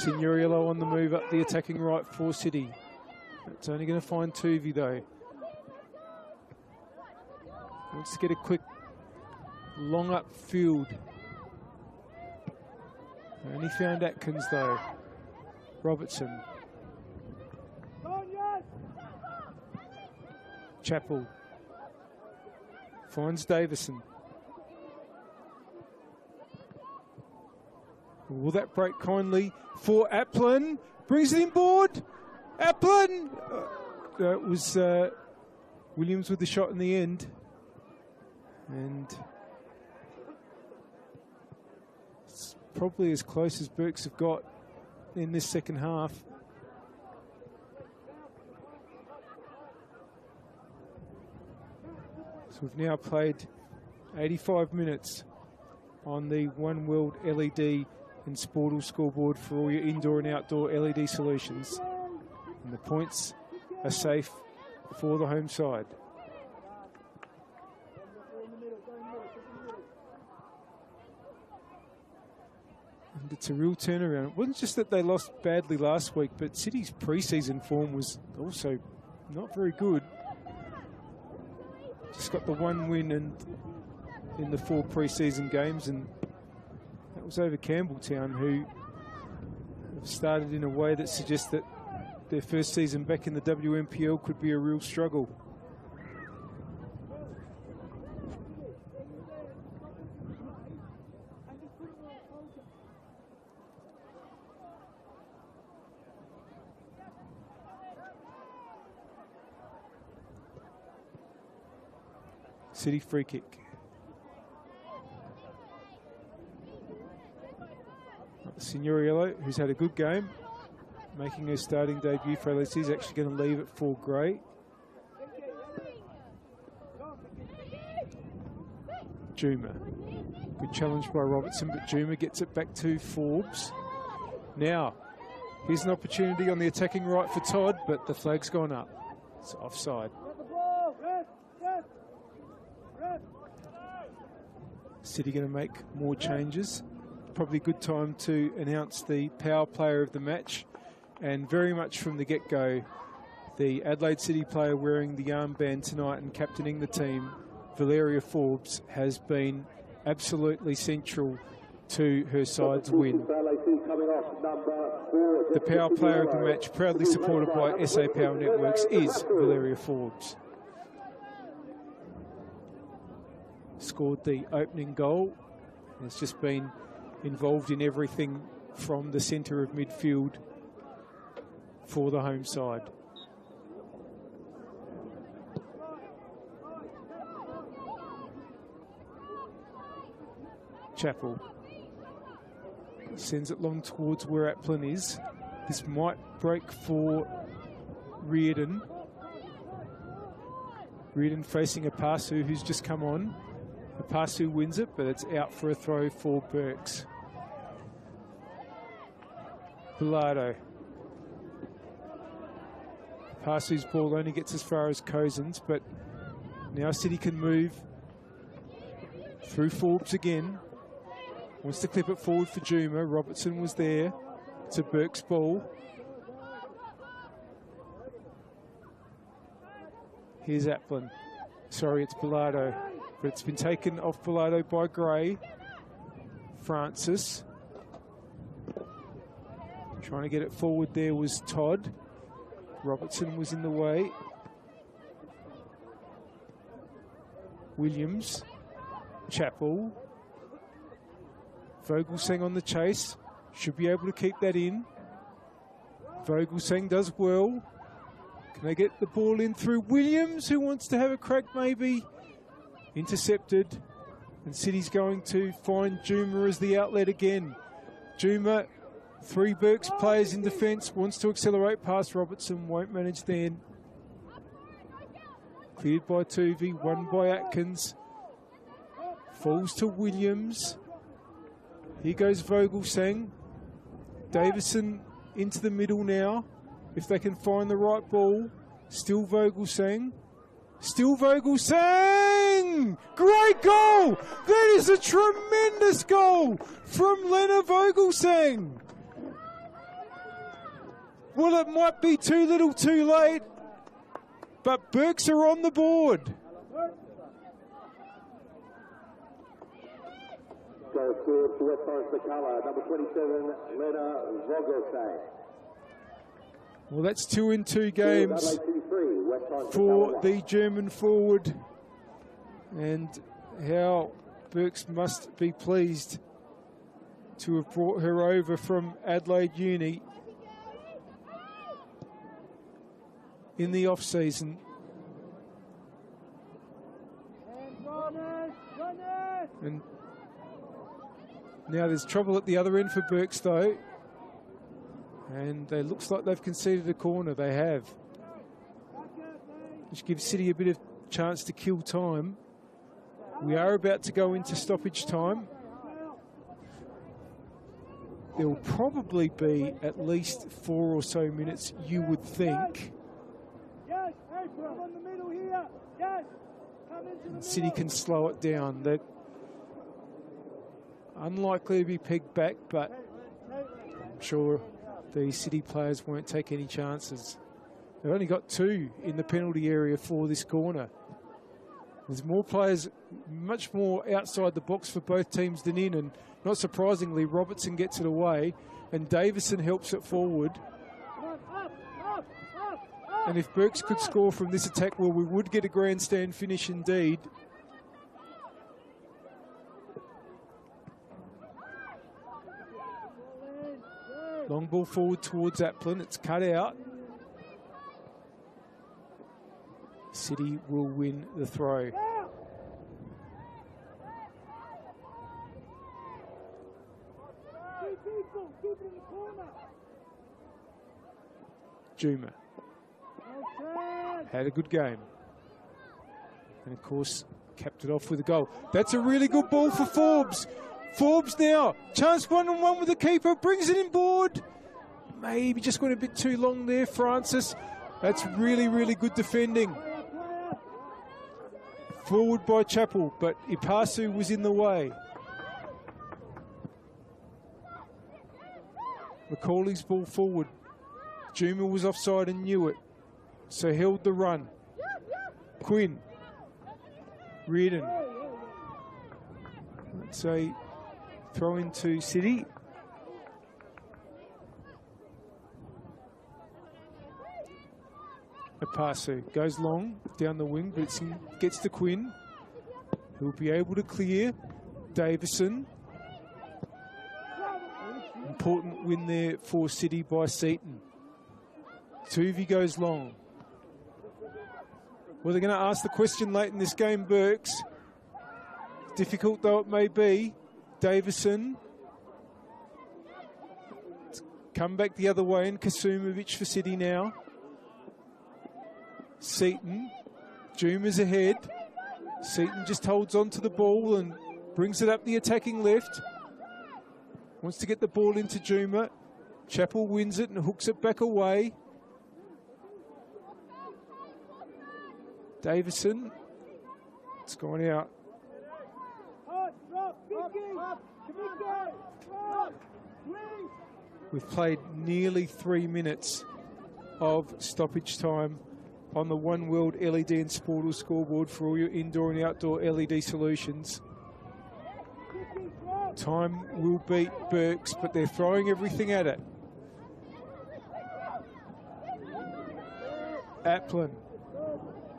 Signoriello on the move up the attacking right for City. It's only going to find Tuvey though. Wants to get a quick long upfield. Only found Atkins though. Robertson. Chappell. Finds Davison. Will that break kindly for Applin? Brings it inboard. Applin! It was Williams with the shot in the end. And it's probably as close as Burks have got in this second half. So we've now played 85 minutes on the One World LED and Sportal scoreboard for all your indoor and outdoor LED solutions. And the points are safe for the home side. And it's a real turnaround. It wasn't just that they lost badly last week, but City's pre-season form was also not very good. Just got the one win in the 4 pre-season games, and that was over Campbelltown, who have started in a way that suggests that their first season back in the WNPL could be a real struggle. City free kick. Signoriello, who's had a good game, making her starting debut for LSC, is actually going to leave it for Gray. Juma. Good challenge by Robertson, but Juma gets it back to Forbes. Now, here's an opportunity on the attacking right for Todd, but the flag's gone up. It's offside. City going to make more changes. Probably a good time to announce the power player of the match. And very much from the get-go, The Adelaide City player wearing the armband tonight and captaining the team, Valeria Forbes, has been absolutely central to her side's win. The power player of the match, proudly supported by SA Power Networks, is Valeria Forbes. Scored the opening goal. Has just been involved in everything from the centre of midfield for the home side. Chappell sends it long towards where Applin is. This might break for Reardon. Reardon facing Apasu, who's just come on. Apasu wins it, but it's out for a throw for Burks. Bilardo. Apasu's ball only gets as far as Cozens, but now City can move through Forbes again. Wants to clip it forward for Juma. Robertson was there. It's a Burks ball. Here's Applin. Sorry, it's Bilardo. But it's been taken off Bilardo by Gray. Francis. Trying to get it forward there was Todd. Robertson was in the way. Williams. Chappell. Vogelsang on the chase. Should be able to keep that in. Vogelsang does well. Can they get the ball in through Williams, who wants to have a crack maybe? Intercepted. And City's going to find Juma as the outlet again. Juma, 3 Burks players in defence, wants to accelerate past Robertson, won't manage then. Cleared by Tuvey, won by Atkins. Falls to Williams. Here goes Vogelsang. Davison into the middle now. If they can find the right ball. Still Vogelsang. Still Vogelsang! Great goal! That is a tremendous goal from Lena Vogelsang. Well, it might be too little too late, but Burks are on the board. Goes to West Forest Birkalla, number 27, Lena Vogelsang. Well, that's 2 in 2 games for the German forward. And how Burks must be pleased to have brought her over from Adelaide Uni in the off-season. And now there's trouble at the other end for Burks though. And it looks like they've conceded a corner. They have. Which gives City a bit of chance to kill time. We are about to go into stoppage time. There will probably be at least 4 or so minutes, you would think. And City can slow it down. They're unlikely to be pegged back, but I'm sure the City players won't take any chances. They've only got 2 in the penalty area for this corner. There's more players, much more outside the box for both teams than in, and not surprisingly, Robertson gets it away, and Davison helps it forward. And if Burks could score from this attack, well, we would get a grandstand finish indeed. Long ball forward towards Applin. It's cut out. City will win the throw. Juma had a good game. And of course, capped it off with a goal. That's a really good ball for Forbes. Forbes now, chance 1-on-1 with the keeper, brings it in board. Maybe just went a bit too long there, Francis. That's really, really good defending. Forward by Chappell, but Ipasu was in the way. Macaulay's ball forward. Juma was offside and knew it. so held the run. Quinn. Reardon. Let's say throw into City. Apasu goes long down the wing, but gets to Quinn, who will be able to clear. Davison. Important win there for City by Seaton. Tuvey goes long. Well, they're going to ask the question late in this game, Burks. Difficult though it may be. Davison. Come back the other way, and Kasumovic for City now. Seaton. Juma's ahead. Seaton just holds on to the ball and brings it up the attacking left. Wants to get the ball into Juma. Chappell wins it and hooks it back away. Davison. It's gone out. We've played nearly 3 minutes of stoppage time on the One World LED and Sportal scoreboard for all your indoor and outdoor LED solutions. Time will beat Burks, but they're throwing everything at it. Applin.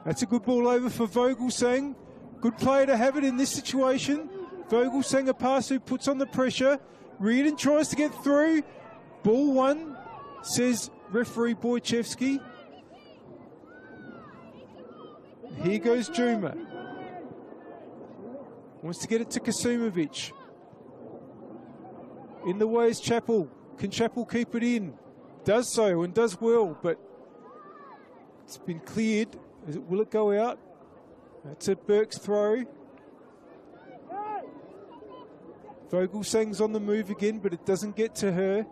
That's a good ball over for Vogelsang. Good player to have it in this situation. Vogelsang, Apasu puts on the pressure. Reardon tries to get through. Ball one, says referee Wojciechowski. Here goes Juma. Wants to get it to Kasumovic. In the way is Chappell. Can Chappell keep it in? Does so and does well, but it's been cleared. Will it go out? That's a Burke's throw. Vogelsang's on the move again, but it doesn't get to her.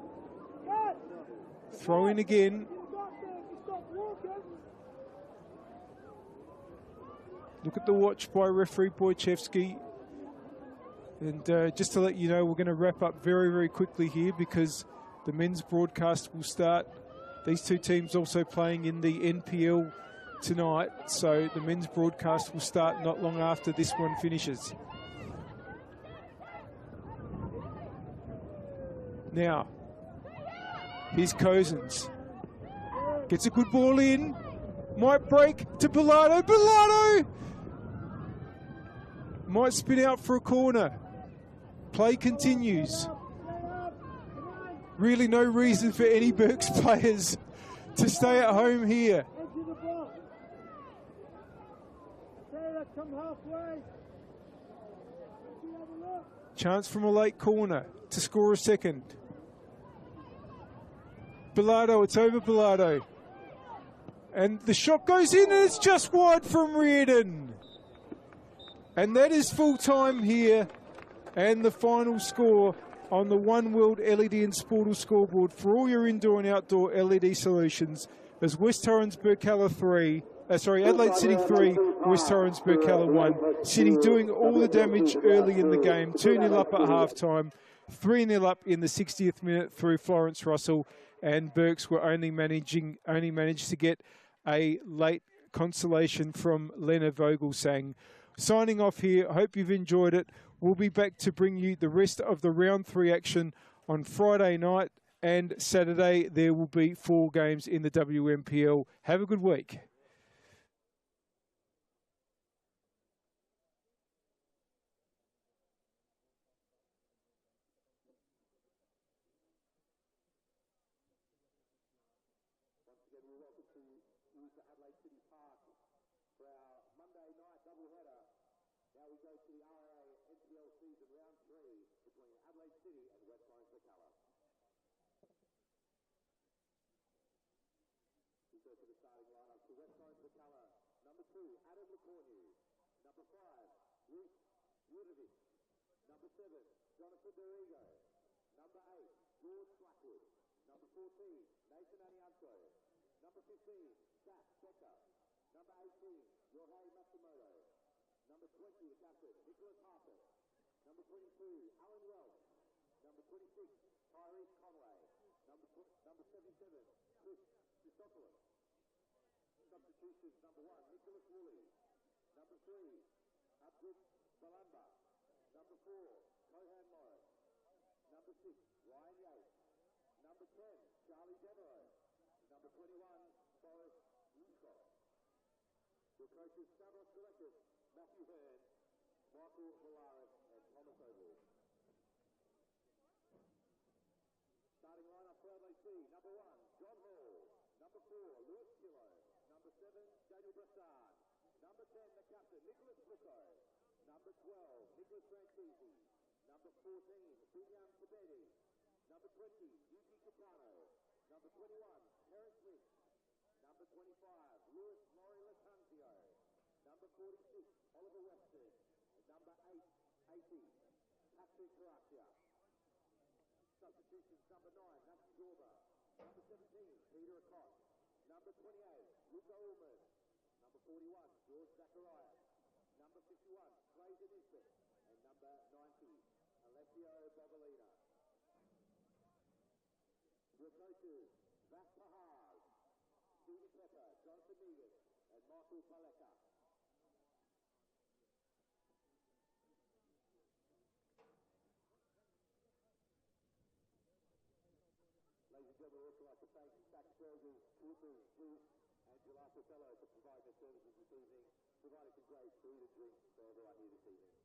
Throw in again. Look at the watch by referee Wojciechowski. And just to let you know, we're going to wrap up very, very quickly here because the men's broadcast will start. These two teams also playing in the NPL tonight, so the men's broadcast will start not long after this one finishes. Now, here's Cozens. Gets a good ball in. Might break to Bilardo. Bilardo! Might spin out for a corner. Play continues. Really no reason for any Burks players to stay at home here. Chance from a late corner to score a second. Bilardo, it's over Bilardo. And the shot goes in and it's just wide from Reardon. And that is full time here. And the final score on the One World LED and Sportal scoreboard for all your indoor and outdoor LED solutions as West Torrens Birkalla 3. Adelaide City 3, West Torrens Birkalla 1. City doing all the damage early in the game. 2-0 up at halftime, 3-0 up in the 60th minute through Florence Russell, and Burks were only managed to get a late consolation from Lena Vogelsang. Signing off here. I hope you've enjoyed it. We'll be back to bring you the rest of the round 3 action on Friday night, and Saturday there will be 4 games in the WMPL. Have a good week. Adelaide City Park for our Monday night doubleheader. Now we go to the RA NPL season round 3 between Adelaide City and West Torrens Birkalla. We go to the starting lineup for West Torrens Birkalla. Number 2, Adam McCorney. Number 5, Ruth Wudovic. Number 7, Jonathan Dorigo. Number 8, George Blackwood. Number 14, Nathan Anianto. Number 15, Zach Becker. Number 18, Yohei Matsumoto. Number 20, the captain, Nicholas Harper. Number 22, Alan Welch. Number 26, Tyrese Conway. Number 77, Chris Christopoulos. Substitutions, number 1, Nicholas Woolley. Number 3, Abdul Balamba. Number 4, Kohan Morris. Number 6, Ryan Yates. Number 10, Charlie Devereaux. Number 21, Boris Luskov. Your coaches, Stavros Galekis, Matthew Hearn, Michael Valaris, and Thomas Oval. Starting lineup for Adelaide C, number 1, John Hall. Number 4, Lewis Killo. Number 7, Daniel Brassard. Number 10, the captain, Nicholas Flucco. Number 12, Nicholas Francisi. Number 14, Binyam Tabedi. Number 20, Yuki Capano. Number 21, Terence Lynch. Number 25, Louis Maury Latanzio. Number 46, Oliver Weston. Number 80, Patrick Caraccia. Substitutions, number 9, Nathan Gorba. Number 17, Peter Acost. Number 28, Luca Ullman. Number 41, George Zacharias. Number 51, Fraser Nisbet. And number 90, Alessio Bobolina. Your coaches, Vass Pahar, Stephen Pepper, Jonathan Negus, and Michael Paleka. Ladies and gentlemen, we'd also like to thank Stack Burgers, Troopers, Bruce, and Gelato Fellow for providing their services this evening, providing some great food and drinks for everyone here this evening.